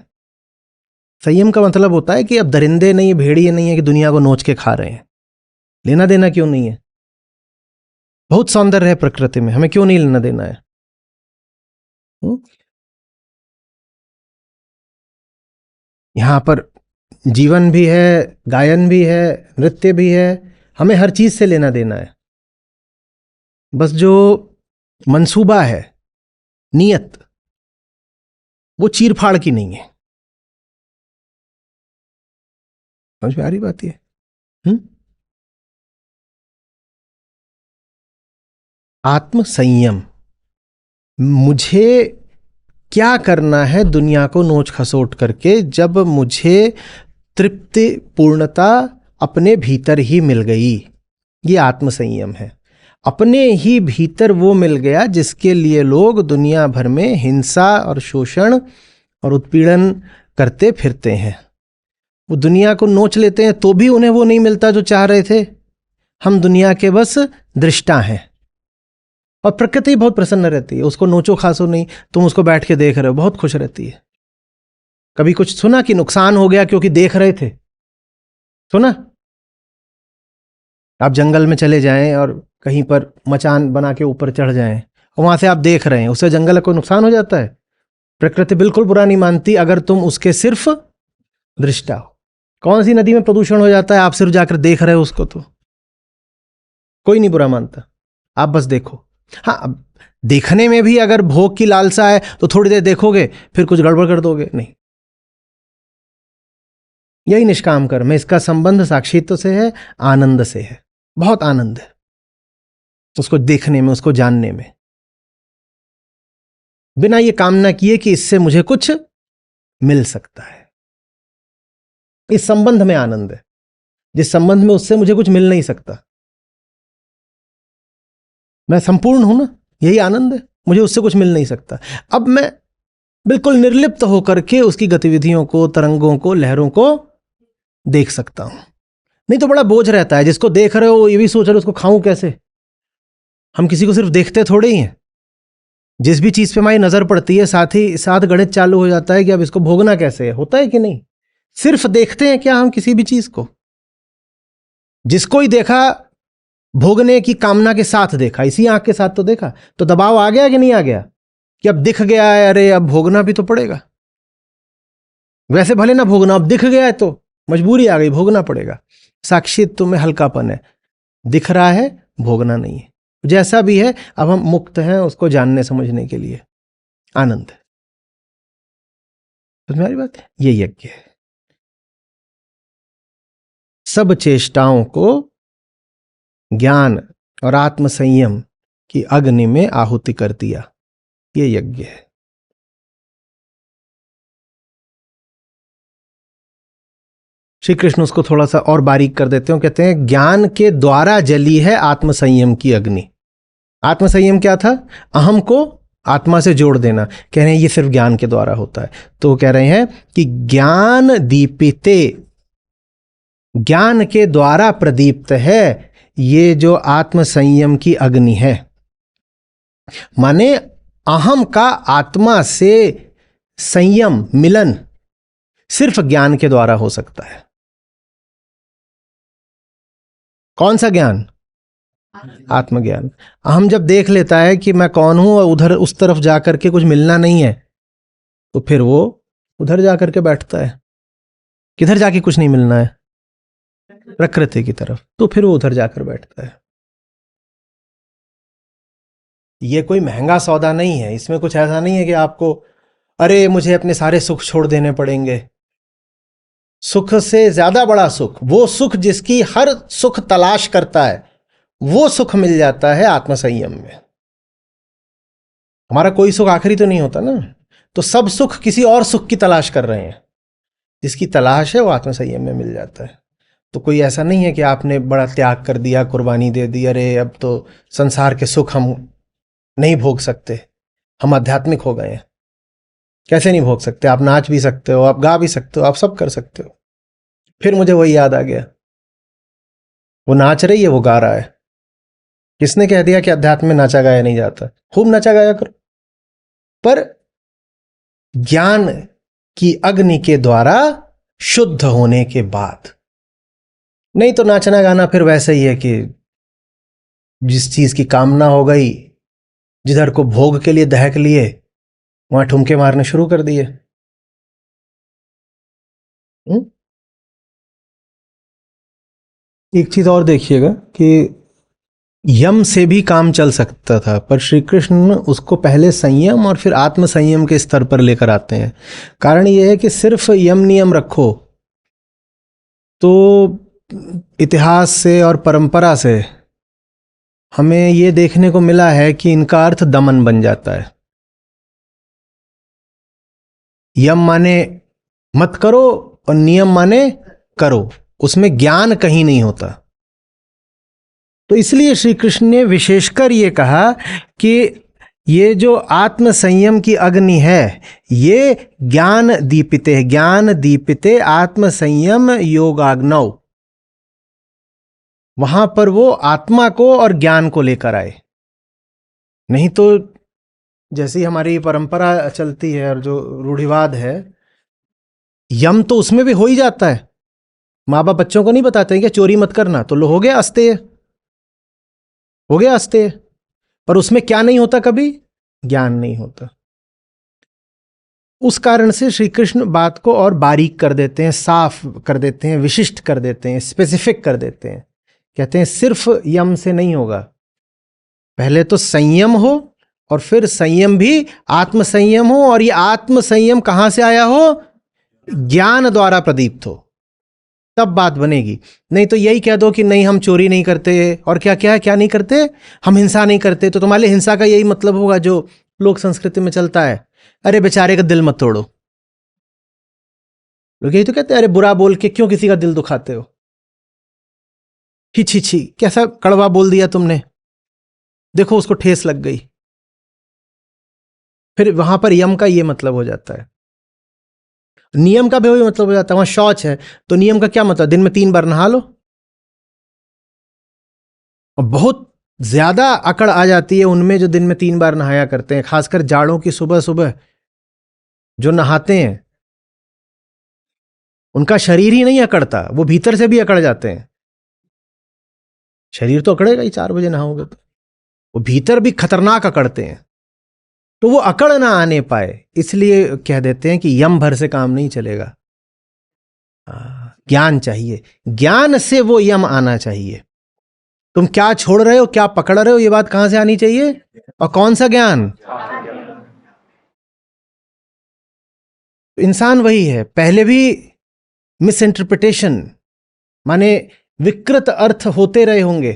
संयम का मतलब होता है कि अब दरिंदे नहीं, भेड़िए नहीं है कि दुनिया को नोच के खा रहे हैं। लेना देना क्यों नहीं है? बहुत सौंदर्य है प्रकृति में, हमें क्यों नहीं लेना देना है? यहां पर जीवन भी है, गायन भी है, नृत्य भी है, हमें हर चीज से लेना देना है। बस जो मंसूबा है, नियत, वो चीर फाड़ की नहीं है। समझ में आ रही बात ये? आत्म संयम, मुझे क्या करना है दुनिया को नोच खसोट करके, जब मुझे तृप्ति पूर्णता अपने भीतर ही मिल गई, ये आत्म संयम है। अपने ही भीतर वो मिल गया जिसके लिए लोग दुनिया भर में हिंसा और शोषण और उत्पीड़न करते फिरते हैं। वो दुनिया को नोच लेते हैं तो भी उन्हें वो नहीं मिलता जो चाह रहे थे। हम दुनिया के बस दृष्टा हैं। और प्रकृति बहुत प्रसन्न रहती है, उसको नोचो खासो नहीं, तुम उसको बैठ के देख रहे हो, बहुत खुश रहती है। कभी कुछ सुना कि नुकसान हो गया क्योंकि देख रहे थे? सुना? आप जंगल में चले जाएं और कहीं पर मचान बना के ऊपर चढ़ जाएं और वहां से आप देख रहे हैं, उससे जंगल को नुकसान हो जाता है? प्रकृति बिल्कुल बुरा नहीं मानती अगर तुम उसके सिर्फ दृष्टा हो। कौन सी नदी में प्रदूषण हो जाता है, आप सिर्फ जाकर देख रहे हो उसको, तो कोई नहीं बुरा मानता, आप बस देखो। हाँ, अब देखने में भी अगर भोग की लालसा है तो थोड़ी देर देखोगे, फिर कुछ गड़बड़ कर दोगे, नहीं। यही निष्काम कर्म है, इसका संबंध साक्षित्व से है, आनंद से है, बहुत आनंद है उसको देखने में, उसको जानने में, बिना ये कामना किए कि इससे मुझे कुछ मिल सकता है। इस संबंध में आनंद है, जिस संबंध में उससे मुझे कुछ मिल नहीं सकता। मैं संपूर्ण हूं ना, यही आनंद है, मुझे उससे कुछ मिल नहीं सकता। अब मैं बिल्कुल निर्लिप्त होकर के उसकी गतिविधियों को, तरंगों को, लहरों को देख सकता हूं। नहीं तो बड़ा बोझ रहता है, जिसको देख रहे हो ये भी सोच रहे हो उसको खाऊं कैसे। हम किसी को सिर्फ देखते थोड़े ही हैं, जिस भी चीज पे हमारी नजर पड़ती है साथ ही साथ गणित चालू हो जाता है कि अब इसको भोगना कैसे है। होता है कि नहीं? सिर्फ देखते हैं क्या हम किसी भी चीज को? जिसको ही देखा भोगने की कामना के साथ देखा, इसी आंख के साथ तो देखा, तो दबाव आ गया कि नहीं आ गया कि अब दिख गया है, अरे अब भोगना भी तो पड़ेगा। वैसे भले ना भोगना, अब दिख गया है तो मजबूरी आ गई, भोगना पड़ेगा। साक्षित्व में हल्कापन है, दिख रहा है, भोगना नहीं है। जैसा भी है, अब हम मुक्त हैं उसको जानने समझने के लिए। आनंद है। तो तुम्हारी बात, ये यज्ञ है। सब चेष्टाओं को ज्ञान और आत्म संयम की अग्नि में आहुति कर दिया, ये यज्ञ है। श्री कृष्ण उसको थोड़ा सा और बारीक कर देते हैं, कहते हैं ज्ञान के द्वारा जली है आत्म संयम की अग्नि। आत्म संयम क्या था? अहम को आत्मा से जोड़ देना। कह रहे हैं ये सिर्फ ज्ञान के द्वारा होता है। तो वो कह रहे हैं कि ज्ञान दीपिते, ज्ञान के द्वारा प्रदीप्त है ये जो आत्म संयम की अग्नि है। माने अहम का आत्मा से संयम, मिलन सिर्फ ज्ञान के द्वारा हो सकता है। कौन सा ज्ञान? आत्मज्ञान। अहम जब देख लेता है कि मैं कौन हूं और उधर उस तरफ जाकर के कुछ मिलना नहीं है, तो फिर वो उधर जाकर के बैठता है। किधर जाके कुछ नहीं मिलना है? प्रकृति की तरफ। तो फिर वो उधर जाकर बैठता है। ये कोई महंगा सौदा नहीं है। इसमें कुछ ऐसा नहीं है कि आपको अरे मुझे अपने सारे सुख छोड़ देने पड़ेंगे। सुख से ज्यादा बड़ा सुख, वो सुख जिसकी हर सुख तलाश करता है, वो सुख मिल जाता है आत्मसंयम में। हमारा कोई सुख आखिरी तो नहीं होता ना। तो सब सुख किसी और सुख की तलाश कर रहे हैं। जिसकी तलाश है वो आत्मसंयम में मिल जाता है। तो कोई ऐसा नहीं है कि आपने बड़ा त्याग कर दिया, कुर्बानी दे दी, अरे अब तो संसार के सुख हम नहीं भोग सकते, हम आध्यात्मिक हो गए हैं। कैसे नहीं भोग सकते? आप नाच भी सकते हो, आप गा भी सकते हो, आप सब कर सकते हो। फिर मुझे वही याद आ गया, वो नाच रही है, वो गा रहा है। किसने कह दिया कि अध्यात्म में नाचा गाया नहीं जाता? खूब नाचा गाया करो, पर ज्ञान की अग्नि के द्वारा शुद्ध होने के बाद। नहीं तो नाचना गाना फिर वैसे ही है कि जिस चीज की कामना हो गई, जिधर को भोग के लिए दहक लिए, वहां ठुमके मारने शुरू कर दिए। एक चीज और देखिएगा कि यम से भी काम चल सकता था, पर श्री कृष्ण उसको पहले संयम और फिर आत्म संयम के स्तर पर लेकर आते हैं। कारण यह है कि सिर्फ यम नियम रखो तो इतिहास से और परंपरा से हमें यह देखने को मिला है कि इनका अर्थ दमन बन जाता है। यम माने मत करो और नियम माने करो, उसमें ज्ञान कहीं नहीं होता। तो इसलिए श्री कृष्ण ने विशेषकर ये कहा कि ये जो आत्म संयम की अग्नि है ये ज्ञान दीपिते है। ज्ञान दीपिते आत्म संयम योगाग्नौ। वहां पर वो आत्मा को और ज्ञान को लेकर आए। नहीं तो जैसी हमारी परंपरा चलती है और जो रूढ़िवाद है, यम तो उसमें भी हो ही जाता है। माँ बाप बच्चों को नहीं बताते हैं कि चोरी मत करना, तो लो हो गया अस्तेय, हो गया अस्तेय। पर उसमें क्या नहीं होता? कभी ज्ञान नहीं होता। उस कारण से श्री कृष्ण बात को और बारीक कर देते हैं, साफ कर देते हैं, विशिष्ट कर देते हैं, स्पेसिफिक कर देते हैं। कहते हैं सिर्फ यम से नहीं होगा, पहले तो संयम हो और फिर संयम भी आत्म संयम हो, और ये आत्म संयम कहां से आया हो? ज्ञान द्वारा प्रदीप्त हो, तब बात बनेगी। नहीं तो यही कह दो कि नहीं हम चोरी नहीं करते, और क्या क्या है, क्या नहीं करते, हम हिंसा नहीं करते, तो तुम्हारे लिए हिंसा का यही मतलब होगा जो लोक संस्कृति में चलता है, अरे बेचारे का दिल मत तोड़ो। लोग यही तो कहते हैं, अरे बुरा बोल के क्यों किसी का दिल दुखाते हो, छी छी छी कैसा कड़वा बोल दिया तुमने, देखो उसको ठेस लग गई। फिर वहां पर यम का ये मतलब हो जाता है, नियम का भी वही मतलब हो जाता है। वहां शौच है तो नियम का क्या मतलब? दिन में 3 बार नहा लो। और बहुत ज्यादा अकड़ आ जाती है उनमें जो दिन में 3 बार नहाया करते हैं, खासकर जाड़ों की सुबह सुबह जो नहाते हैं, उनका शरीर ही नहीं अकड़ता, वो भीतर से भी अकड़ जाते हैं। शरीर तो अकड़ेगा ही, 4 बजे नहाओगे तो वो भीतर भी खतरनाक अकड़ते हैं। तो वो अकड़ ना आने पाए इसलिए कह देते हैं कि यम भर से काम नहीं चलेगा, ज्ञान चाहिए, ज्ञान से वो यम आना चाहिए। तुम क्या छोड़ रहे हो, क्या पकड़ रहे हो, ये बात कहां से आनी चाहिए, और कौन सा ज्ञान। इंसान वही है, पहले भी मिस इंटरप्रिटेशन माने विकृत अर्थ होते रहे होंगे,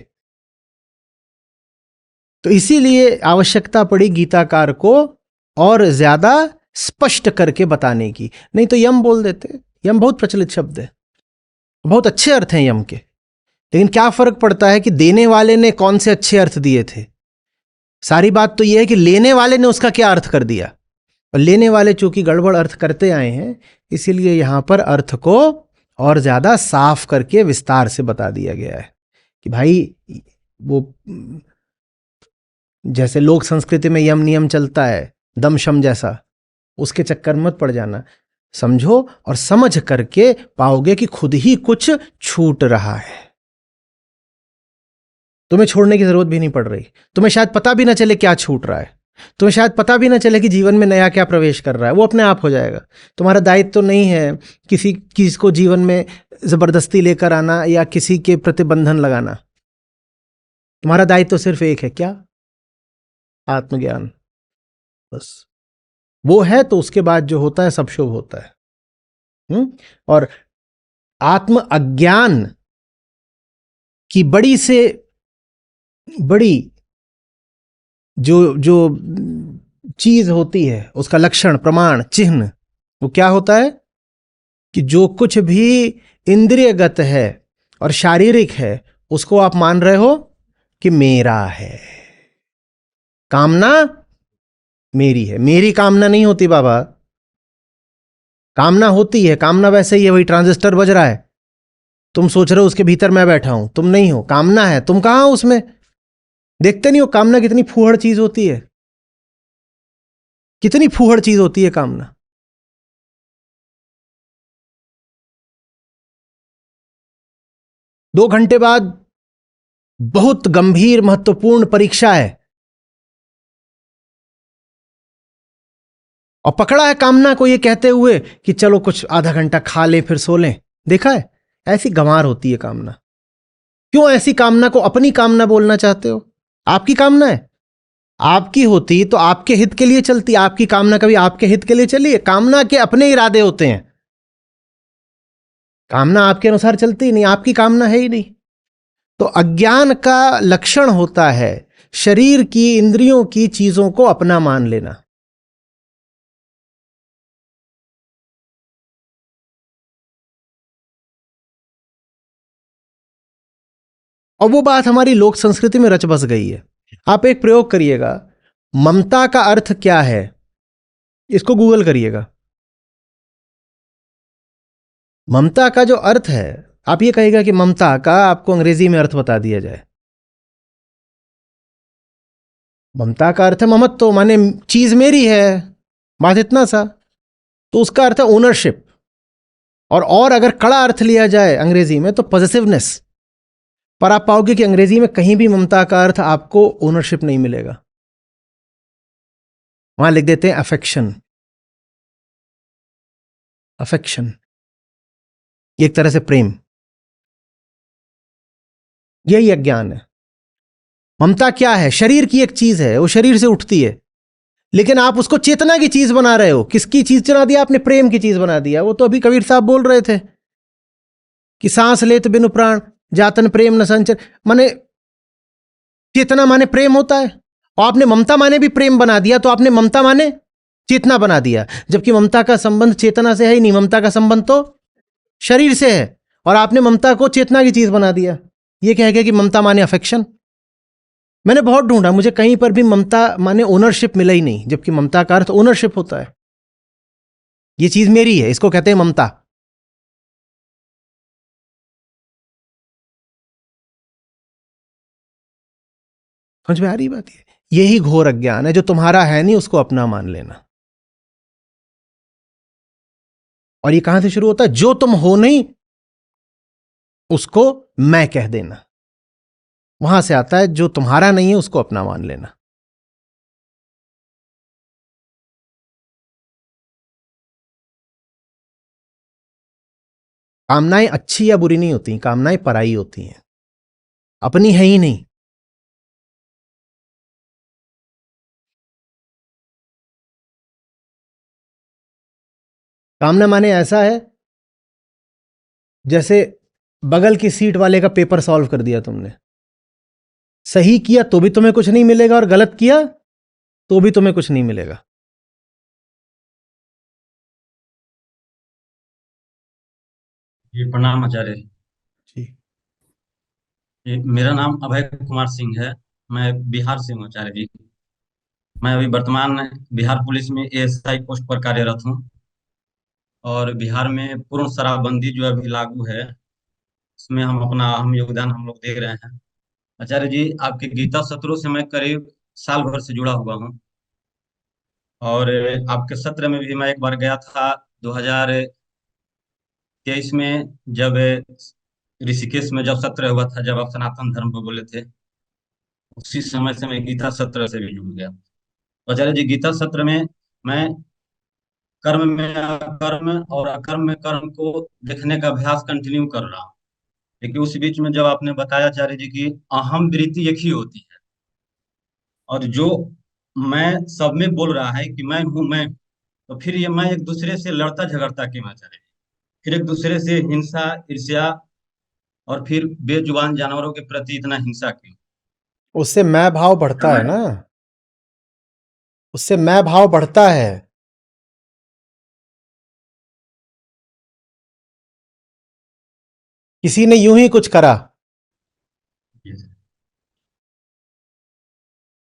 तो इसीलिए आवश्यकता पड़ी गीताकार को और ज्यादा स्पष्ट करके बताने की। नहीं तो यम बोल देते, यम बहुत प्रचलित शब्द है, बहुत अच्छे अर्थ हैं यम के, लेकिन क्या फर्क पड़ता है कि देने वाले ने कौन से अच्छे अर्थ दिए थे। सारी बात तो यह है कि लेने वाले ने उसका क्या अर्थ कर दिया, और लेने वाले चूंकि गड़बड़ अर्थ करते आए हैं, इसीलिए यहां पर अर्थ को और ज्यादा साफ करके विस्तार से बता दिया गया है कि भाई वो जैसे लोक संस्कृति में यम नियम चलता है दम शम जैसा, उसके चक्कर मत पड़ जाना, समझो और समझ करके पाओगे कि खुद ही कुछ छूट रहा है। तुम्हें छोड़ने की जरूरत भी नहीं पड़ रही, तुम्हें शायद पता भी ना चले क्या छूट रहा है, तुम्हें शायद पता भी ना चले कि जीवन में नया क्या प्रवेश कर रहा है, वो अपने आप हो जाएगा। तुम्हारा दायित्व तो नहीं है किसी को जीवन में जबरदस्ती लेकर आना या किसी के प्रतिबंधन लगाना। तुम्हारा दायित्व तो सिर्फ एक है, क्या, आत्मज्ञान, बस। वो है तो उसके बाद जो होता है सब शुभ होता है। और आत्म अज्ञान की बड़ी से बड़ी जो जो चीज होती है, उसका लक्षण, प्रमाण, चिन्ह, वो क्या होता है कि जो कुछ भी इंद्रियगत है और शारीरिक है उसको आप मान रहे हो कि मेरा है। कामना मेरी है, मेरी कामना नहीं होती बाबा। कामना होती है, कामना वैसे ही है, वही ट्रांजिस्टर बज रहा है, तुम सोच रहे हो उसके भीतर मैं बैठा हूं, तुम नहीं हो, कामना है, तुम कहां हो उसमें। देखते नहीं हो कामना कितनी फूहड़ चीज होती है, कितनी फूहड़ चीज होती है कामना। दो घंटे बाद बहुत गंभीर महत्वपूर्ण परीक्षा है और पकड़ा है कामना को ये कहते हुए कि चलो कुछ आधा घंटा खा ले फिर सो लें। देखा है, ऐसी गंवार होती है कामना। क्यों ऐसी कामना को अपनी कामना बोलना चाहते हो? आपकी कामना है, आपकी होती तो आपके हित के लिए चलती। आपकी कामना कभी आपके हित के लिए चली है? कामना के अपने इरादे होते हैं, कामना आपके अनुसार चलती ही नहीं, आपकी कामना है ही नहीं। तो अज्ञान का लक्षण होता है शरीर की, इंद्रियों की चीजों को अपना मान लेना। और वो बात हमारी लोक संस्कृति में रच बस गई है। आप एक प्रयोग करिएगा, ममता का अर्थ क्या है, इसको गूगल करिएगा। ममता का जो अर्थ है, आप ये कहिएगा कि ममता का आपको अंग्रेजी में अर्थ बता दिया जाए। ममता का अर्थ है ममत्व, माने चीज मेरी है, बात इतना सा। तो उसका अर्थ है ओनरशिप। और अगर कड़ा अर्थ लिया जाए अंग्रेजी में तो पॉजिटिवनेस। पर आप पाओगे कि अंग्रेजी में कहीं भी ममता का अर्थ आपको ओनरशिप नहीं मिलेगा। वहां लिख देते हैं अफेक्शन। अफेक्शन एक तरह से प्रेम। यही अज्ञान है। ममता क्या है? शरीर की एक चीज है, वो शरीर से उठती है, लेकिन आप उसको चेतना की चीज बना रहे हो। किसकी चीज बना दिया आपने? प्रेम की चीज बना दिया। वो तो अभी कबीर साहब बोल रहे थे कि सांस लेत बिनु प्राण जातन प्रेम न संचर। माने चेतना माने प्रेम होता है, और आपने ममता माने भी प्रेम बना दिया, तो आपने ममता माने चेतना बना दिया, जबकि ममता का संबंध चेतना से है ही नहीं। ममता का संबंध तो शरीर से है, और आपने ममता को चेतना की चीज बना दिया, ये कह गया कि ममता माने अफेक्शन। मैंने बहुत ढूंढा, मुझे कहीं पर भी ममता माने ओनरशिप मिला ही नहीं, जबकि ममता का अर्थ ओनरशिप होता है। ये चीज मेरी है, इसको कहते हैं ममता। समझ में आ रही बात? यही घोर अज्ञान है, जो तुम्हारा है नहीं उसको अपना मान लेना। और ये कहां से शुरू होता है? जो तुम हो नहीं उसको मैं कह देना। वहां से आता है जो तुम्हारा नहीं है उसको अपना मान लेना। कामनाएं अच्छी या बुरी नहीं होती, कामनाएं पराई होती हैं। अपनी है ही नहीं। कामना माने ऐसा है जैसे बगल की सीट वाले का पेपर सॉल्व कर दिया तुमने, सही किया तो भी तुम्हें कुछ नहीं मिलेगा और गलत किया तो भी तुम्हें कुछ नहीं मिलेगा। जी प्रणाम आचार्य जी। जी। मेरा नाम अभय कुमार सिंह है। मैं बिहार से हूँ आचार्य जी। मैं अभी वर्तमान बिहार पुलिस में एएसआई पोस्ट पर कार्यरत हूँ। और बिहार में पूर्ण शराबबंदी जो अभी लागू है, इसमें हम अपना अहम योगदान हम लोग दे रहे हैं। आचार्य जी, आपके गीता सत्रों से मैं करीब साल भर से जुड़ा हुआ हूँ। और आपके सत्र में भी मैं एक बार गया था 2023 में, जब ऋषिकेश में जब सत्र हुआ था, जब आप सनातन धर्म पर बोले थे, उसी समय से मैं गीता सत्र से भी जुड़ गया। तो आचार्य जी, गीता सत्र में मैं कर्म में अकर्म और अकर्म में कर्म को देखने का अभ्यास कंटिन्यू कर रहा हूँ। लेकिन उस बीच में जब आपने बताया आचार्य जी की अहम वृत्ति एक ही होती है, और जो मैं सब में बोल रहा है कि मैं हूँ मैं, तो फिर ये मैं एक दूसरे से लड़ता झगड़ता क्यों आचार्य जी? फिर एक दूसरे से हिंसा, ईर्ष्या, और फिर बेजुबान जानवरों के प्रति इतना हिंसा क्यों? उससे मैं भाव बढ़ता है ना, उससे मैं भाव बढ़ता है। किसी ने यूं ही कुछ करा,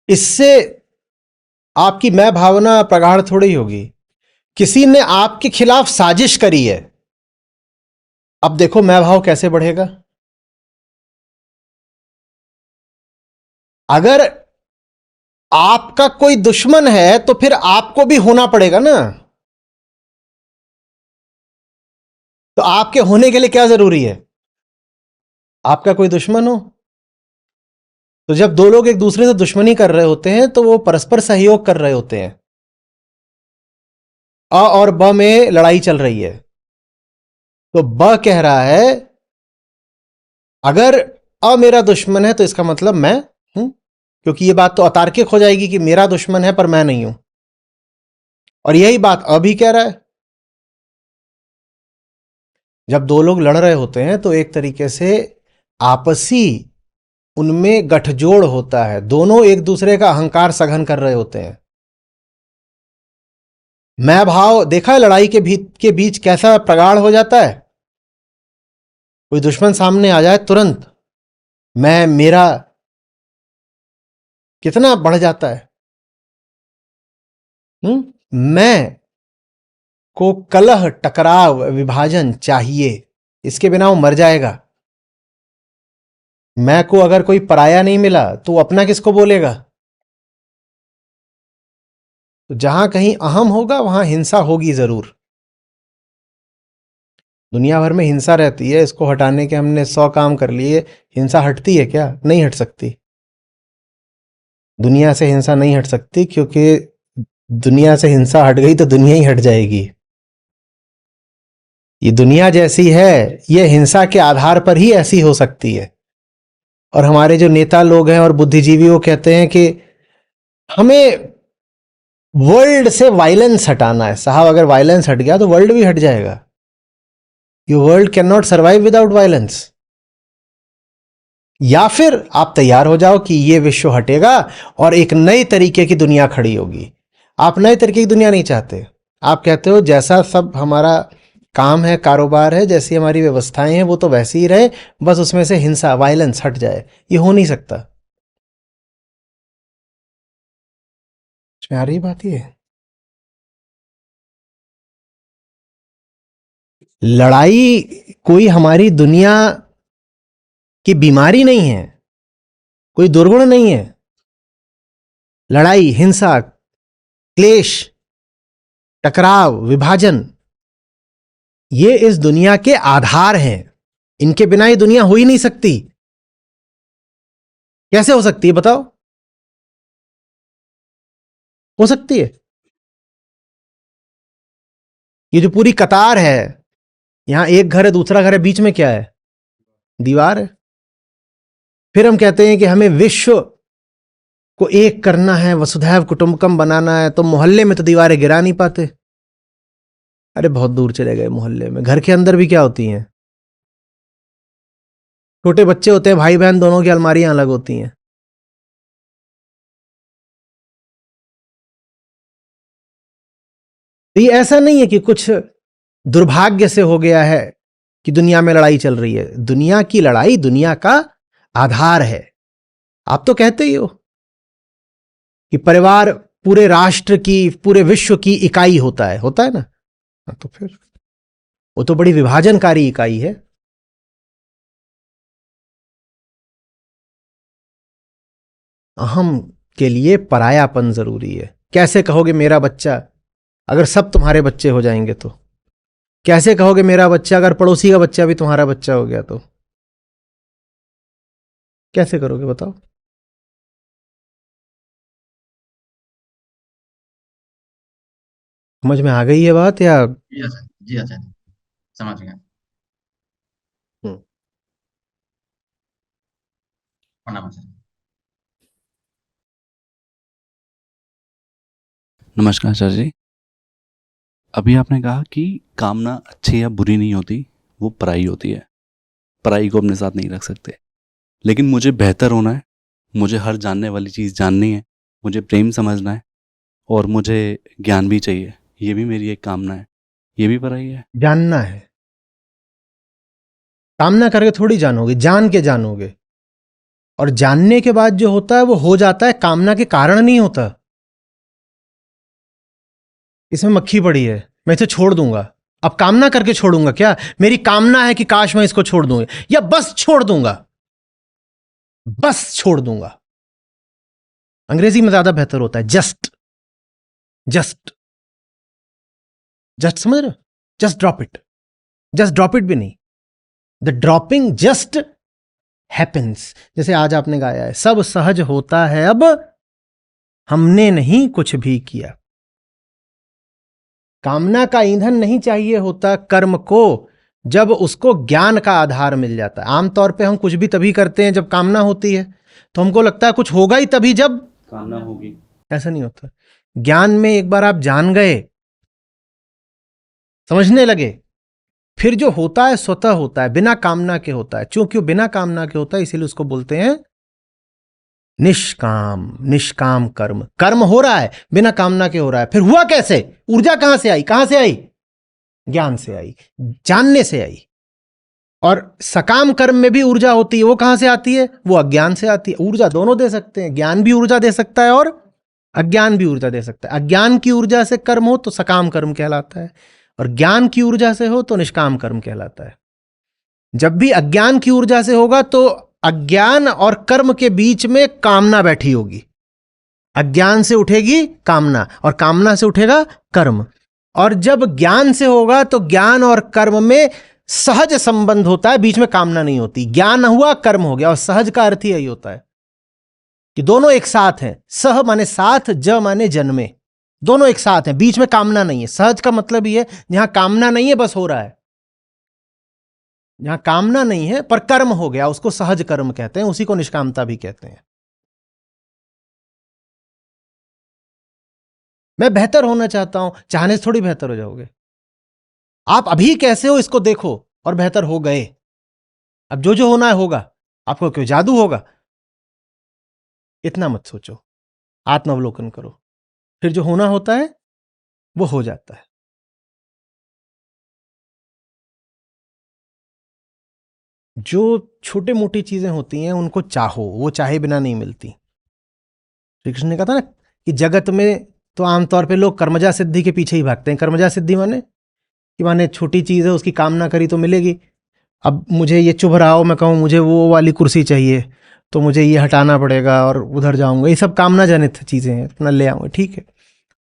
इससे आपकी मैं भावना प्रगाढ़ थोड़ी होगी। किसी ने आपके खिलाफ साजिश करी है, अब देखो मैं भाव कैसे बढ़ेगा। अगर आपका कोई दुश्मन है तो फिर आपको भी होना पड़ेगा ना। तो आपके होने के लिए क्या जरूरी है? आपका कोई दुश्मन हो। तो जब दो लोग एक दूसरे से दुश्मनी कर रहे होते हैं तो वो परस्पर सहयोग कर रहे होते हैं। अ और ब में लड़ाई चल रही है, तो ब कह रहा है अगर अ मेरा दुश्मन है तो इसका मतलब मैं हूं, क्योंकि ये बात तो अतार्किक हो जाएगी कि मेरा दुश्मन है पर मैं नहीं हूं। और यही बात अ भी कह रहा है। जब दो लोग लड़ रहे होते हैं तो एक तरीके से आपसी उनमें गठजोड़ होता है, दोनों एक दूसरे का अहंकार सघन कर रहे होते हैं। मैं भाव देखा है लड़ाई के बीच कैसा प्रगाढ़ हो जाता है। कोई दुश्मन सामने आ जाए तुरंत मैं मेरा कितना बढ़ जाता है। मैं को कलह टकराव विभाजन चाहिए, इसके बिना वो मर जाएगा। मैं को अगर कोई पराया नहीं मिला तो वो अपना किसको बोलेगा। तो जहां कहीं अहम होगा वहां हिंसा होगी जरूर। दुनिया भर में हिंसा रहती है, इसको हटाने के हमने 100 काम कर लिए, हिंसा हटती है क्या? नहीं हट सकती। दुनिया से हिंसा नहीं हट सकती, क्योंकि दुनिया से हिंसा हट गई तो दुनिया ही हट जाएगी। ये दुनिया जैसी है, ये हिंसा के आधार पर ही ऐसी हो सकती है। और हमारे जो नेता लोग हैं और बुद्धिजीवी वो कहते हैं कि हमें वर्ल्ड से वायलेंस हटाना है। साहब अगर वायलेंस हट गया तो वर्ल्ड भी हट जाएगा। You world can not survive without violence. या फिर आप तैयार हो जाओ कि ये विश्व हटेगा और एक नई तरीके की दुनिया खड़ी होगी। आप नए तरीके की दुनिया नहीं चाहते। आप कहते हो जैसा सब हमारा काम है, कारोबार है, जैसी हमारी व्यवस्थाएं हैं वो तो वैसे ही रहे, बस उसमें से हिंसा वायलेंस हट जाए। ये हो नहीं सकता। आ रही बात ये है। लड़ाई कोई हमारी दुनिया की बीमारी नहीं है, कोई दुर्गुण नहीं है। लड़ाई, हिंसा, क्लेश, टकराव, विभाजन, ये इस दुनिया के आधार हैं। इनके बिना ये दुनिया हो ही नहीं सकती। कैसे हो सकती है बताओ? हो सकती है? ये जो पूरी कतार है, यहां एक घर है, दूसरा घर है, बीच में क्या है? दीवार है। फिर हम कहते हैं कि हमें विश्व को एक करना है, वसुधैव कुटुंबकम बनाना है, तो मोहल्ले में तो दीवारें गिरा नहीं पाते। अरे बहुत दूर चले गए मोहल्ले में, घर के अंदर भी क्या होती हैं, छोटे बच्चे होते हैं, भाई बहन दोनों की अलमारियां अलग होती हैं। तो ये ऐसा नहीं है कि कुछ दुर्भाग्य से हो गया है कि दुनिया में लड़ाई चल रही है। दुनिया की लड़ाई दुनिया का आधार है। आप तो कहते ही हो कि परिवार पूरे राष्ट्र की, पूरे विश्व की इकाई होता है ना। तो फिर वो तो बड़ी विभाजनकारी इकाई है। अहम के लिए परायापन जरूरी है। कैसे कहोगे मेरा बच्चा अगर सब तुम्हारे बच्चे हो जाएंगे तो? कैसे कहोगे मेरा बच्चा अगर पड़ोसी का बच्चा भी तुम्हारा बच्चा हो गया तो? कैसे करोगे बताओ? समझ में आ गई है बात या? जी आचार्य जी, आचार्य समझ गया। हम्म। प्रणाम आचार्य। नमस्कार सर जी। अभी आपने कहा कि कामना अच्छी या बुरी नहीं होती, वो पराई होती है। पराई को अपने साथ नहीं रख सकते। लेकिन मुझे बेहतर होना है, मुझे हर जानने वाली चीज़ जाननी है, मुझे प्रेम समझना है और मुझे ज्ञान भी चाहिए। ये भी मेरी एक कामना है। ये भी पराई है। जानना है। कामना करके थोड़ी जानोगे, जान के जानोगे। और जानने के बाद जो होता है वो हो जाता है, कामना के कारण नहीं होता। इसमें मक्खी पड़ी है, मैं इसे छोड़ दूंगा। अब कामना करके छोड़ूंगा क्या? मेरी कामना है कि काश मैं इसको छोड़ दूंगा, या बस छोड़ दूंगा, बस छोड़ दूंगा। अंग्रेजी में ज्यादा बेहतर होता है जस्ट। जस्ट जस्ट समझ रहे हो? Just drop it. Just drop it भी नहीं, द ड्रॉपिंग जस्ट हैपेंस। जैसे आज आपने गाया है, सब सहज होता है अब हमने नहीं कुछ भी किया। कामना का ईंधन नहीं चाहिए होता कर्म को, जब उसको ज्ञान का आधार मिल जाता है। आमतौर पे हम कुछ भी तभी करते हैं जब कामना होती है, तो हमको लगता है कुछ होगा ही तभी जब कामना होगी। ऐसा नहीं होता। ज्ञान में एक बार आप जान गए, समझने लगे, फिर जो होता है स्वतः होता है, बिना कामना के होता है। क्योंकि बिना कामना के होता है इसीलिए उसको बोलते हैं निष्काम। निष्काम कर्म, कर्म हो रहा है बिना कामना के हो रहा है। फिर हुआ कैसे? ऊर्जा कहां से आई? कहां से आई? ज्ञान से आई, जानने से आई। और सकाम कर्म में भी ऊर्जा होती है, वो कहां से आती है? वो अज्ञान से आती है। ऊर्जा दोनों दे सकते हैं, ज्ञान भी ऊर्जा दे सकता है और अज्ञान भी ऊर्जा दे सकता है। अज्ञान की ऊर्जा से कर्म हो तो सकाम कर्म कहलाता है, और ज्ञान की ऊर्जा से हो तो निष्काम कर्म कहलाता है। जब भी अज्ञान की ऊर्जा से होगा तो अज्ञान और कर्म के बीच में कामना बैठी होगी। अज्ञान से उठेगी कामना और कामना से उठेगा कर्म। और जब ज्ञान से होगा तो ज्ञान और कर्म में सहज संबंध होता है, बीच में कामना नहीं होती। ज्ञान हुआ, कर्म हो गया। और सहज का अर्थ ही यही होता है कि दोनों एक साथ हैं। सह माने साथ, ज माने जन्मे, दोनों एक साथ हैं, बीच में कामना नहीं है। सहज का मतलब ही है जहां कामना नहीं है, बस हो रहा है। जहां कामना नहीं है पर कर्म हो गया, उसको सहज कर्म कहते हैं, उसी को निष्कामता भी कहते हैं। मैं बेहतर होना चाहता हूं, चाहने से थोड़ी बेहतर हो जाओगे। आप अभी कैसे हो इसको देखो और बेहतर हो गए। अब जो जो होना है होगा। आपको क्यों जादू होगा, इतना मत सोचो। आत्मावलोकन करो, फिर जो होना होता है वो हो जाता है। जो छोटे मोटी चीजें होती हैं उनको चाहो, वो चाहे बिना नहीं मिलती। श्री कृष्ण ने कहा था ना कि जगत में तो आमतौर पे लोग कर्मजा सिद्धि के पीछे ही भागते हैं। कर्मजा सिद्धि माने कि माने छोटी चीज है, उसकी कामना करी तो मिलेगी। अब मुझे ये चुभ रहा हो, मैं कहूँ मुझे वो वाली कुर्सी चाहिए, तो मुझे ये हटाना पड़ेगा और उधर जाऊंगा। ये सब कामना जनित चीजें हैं, अपना ले आऊंगा, ठीक है।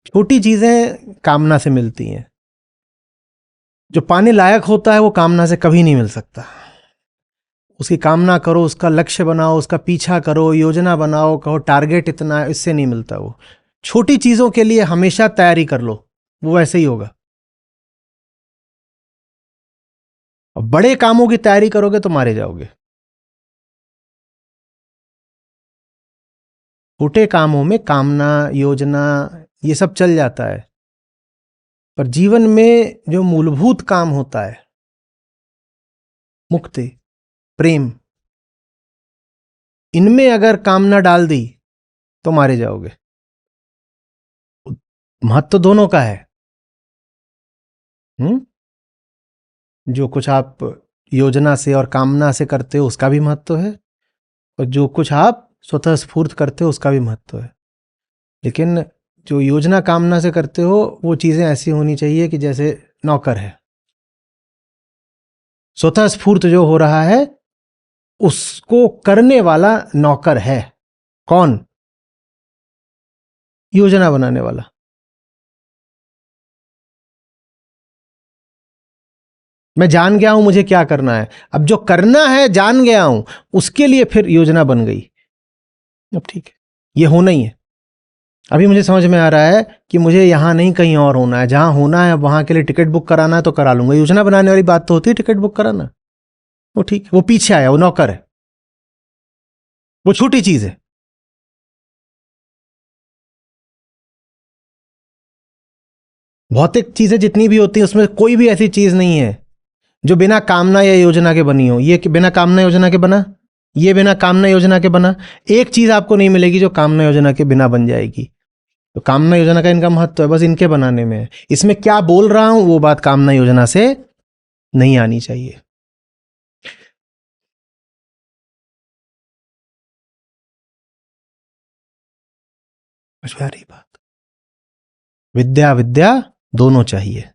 छोटी चीजें कामना से मिलती हैं। जो पाने लायक होता है वो कामना से कभी नहीं मिल सकता। उसकी कामना करो, उसका लक्ष्य बनाओ, उसका पीछा करो, योजना बनाओ, कहो टारगेट इतना है, इससे नहीं मिलता वो। छोटी चीजों के लिए हमेशा तैयारी कर लो, वो वैसे ही होगा। और बड़े कामों की तैयारी करोगे तो मारे जाओगे। छोटे कामों में कामना, योजना, ये सब चल जाता है, पर जीवन में जो मूलभूत काम होता है, मुक्ति, प्रेम, इनमें अगर कामना डाल दी तो मारे जाओगे। महत्व तो दोनों का है। जो कुछ आप योजना से और कामना से करते हो उसका भी महत्व है, और जो कुछ आप स्वतः स्फूर्त करते हो उसका भी महत्व है। लेकिन जो योजना कामना से करते हो वो चीजें ऐसी होनी चाहिए कि जैसे नौकर है। स्वतः स्फूर्त जो हो रहा है उसको करने वाला नौकर है। कौन? योजना बनाने वाला। मैं जान गया हूं मुझे क्या करना है, अब जो करना है जान गया हूं, उसके लिए फिर योजना बन गई। अब ठीक है, ये होना ही है। अभी मुझे समझ में आ रहा है कि मुझे यहां नहीं कहीं और होना है, जहां होना है वहां के लिए टिकट बुक कराना है तो करा लूंगा। योजना बनाने वाली बात तो होती है टिकट बुक कराना। वो ठीक है, वो पीछे आया, वो नौकर है, वो छोटी चीज है। भौतिक चीजें जितनी भी होती है उसमें कोई भी ऐसी चीज नहीं है जो बिना कामना या योजना के बनी हो। ये बिना कामना योजना के बना, ये बिना कामना योजना के बना। एक चीज आपको नहीं मिलेगी जो कामना योजना के बिना बन जाएगी। तो कामना योजना का इनका महत्व है बस इनके बनाने में है। इसमें क्या बोल रहा हूं वो बात कामना योजना से नहीं आनी चाहिए। प्यारी बात। विद्या विद्या दोनों चाहिए।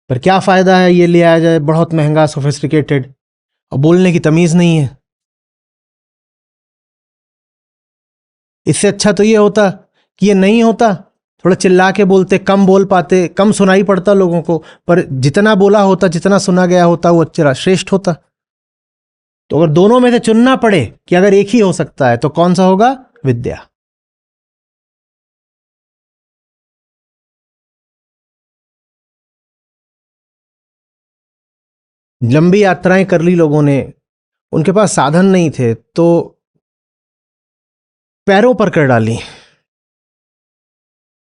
पर क्या फायदा है ये ले आया जाए बहुत महंगा सोफिस्टिकेटेड और बोलने की तमीज नहीं है। इससे अच्छा तो ये होता कि ये नहीं होता, थोड़ा चिल्ला के बोलते, कम बोल पाते, कम सुनाई पड़ता लोगों को, पर जितना बोला होता, जितना सुना गया होता वो अच्छा श्रेष्ठ होता। तो अगर दोनों में से चुनना पड़े कि अगर एक ही हो सकता है तो कौन सा होगा? विद्या। लंबी यात्राएं कर ली लोगों ने, उनके पास साधन नहीं थे तो पैरों पर कर डाली।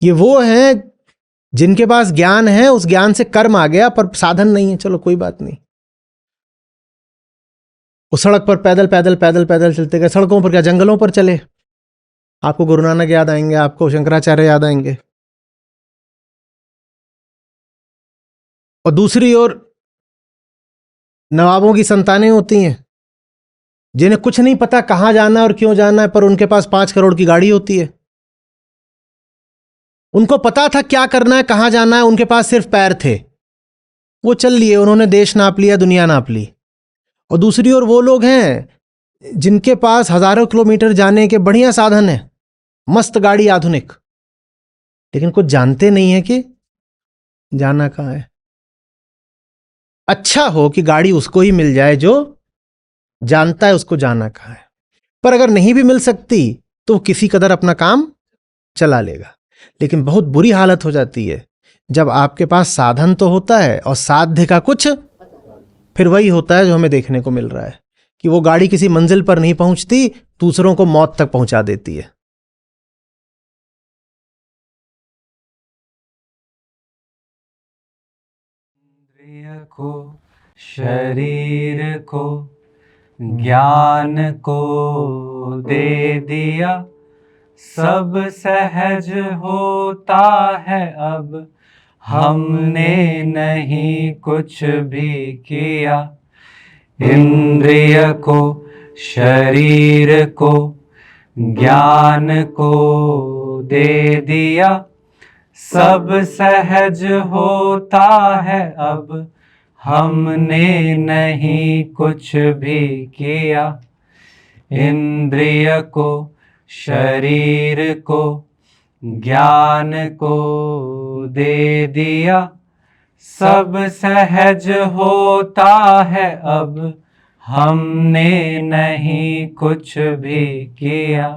ये वो हैं जिनके पास ज्ञान है, उस ज्ञान से कर्म आ गया पर साधन नहीं है, चलो कोई बात नहीं। उस सड़क पर पैदल पैदल पैदल पैदल चलते गए। सड़कों पर क्या, जंगलों पर चले। आपको गुरु नानक याद आएंगे, आपको शंकराचार्य याद आएंगे। और दूसरी ओर नवाबों की संतानें होती हैं जिन्हें कुछ नहीं पता कहां जाना और क्यों जाना है, पर उनके पास 5 करोड़ की गाड़ी होती है। उनको पता था क्या करना है, कहां जाना है, उनके पास सिर्फ पैर थे, वो चल लिए, उन्होंने देश नाप लिया, दुनिया नाप ली। और दूसरी ओर वो लोग हैं जिनके पास हजारों किलोमीटर जाने के बढ़िया साधन है, मस्त गाड़ी आधुनिक, लेकिन कुछ जानते नहीं है कि जाना कहां है। अच्छा हो कि गाड़ी उसको ही मिल जाए जो जानता है उसको जाना कहां है, पर अगर नहीं भी मिल सकती तो वो किसी कदर अपना काम चला लेगा। लेकिन बहुत बुरी हालत हो जाती है जब आपके पास साधन तो होता है और साध्य का कुछ, फिर वही होता है जो हमें देखने को मिल रहा है कि वो गाड़ी किसी मंजिल पर नहीं पहुंचती, दूसरों को मौत तक पहुंचा देती है। इंद्रिय को, शरीर को, ज्ञान को दे दिया, सब सहज होता है अब, हमने नहीं कुछ भी किया। इंद्रिय को, शरीर को, ज्ञान को दे दिया, सब सहज होता है अब, हमने नहीं कुछ भी किया। इंद्रिय को, शरीर को, ज्ञान को दे दिया, सब सहज होता है अब, हमने नहीं कुछ भी किया।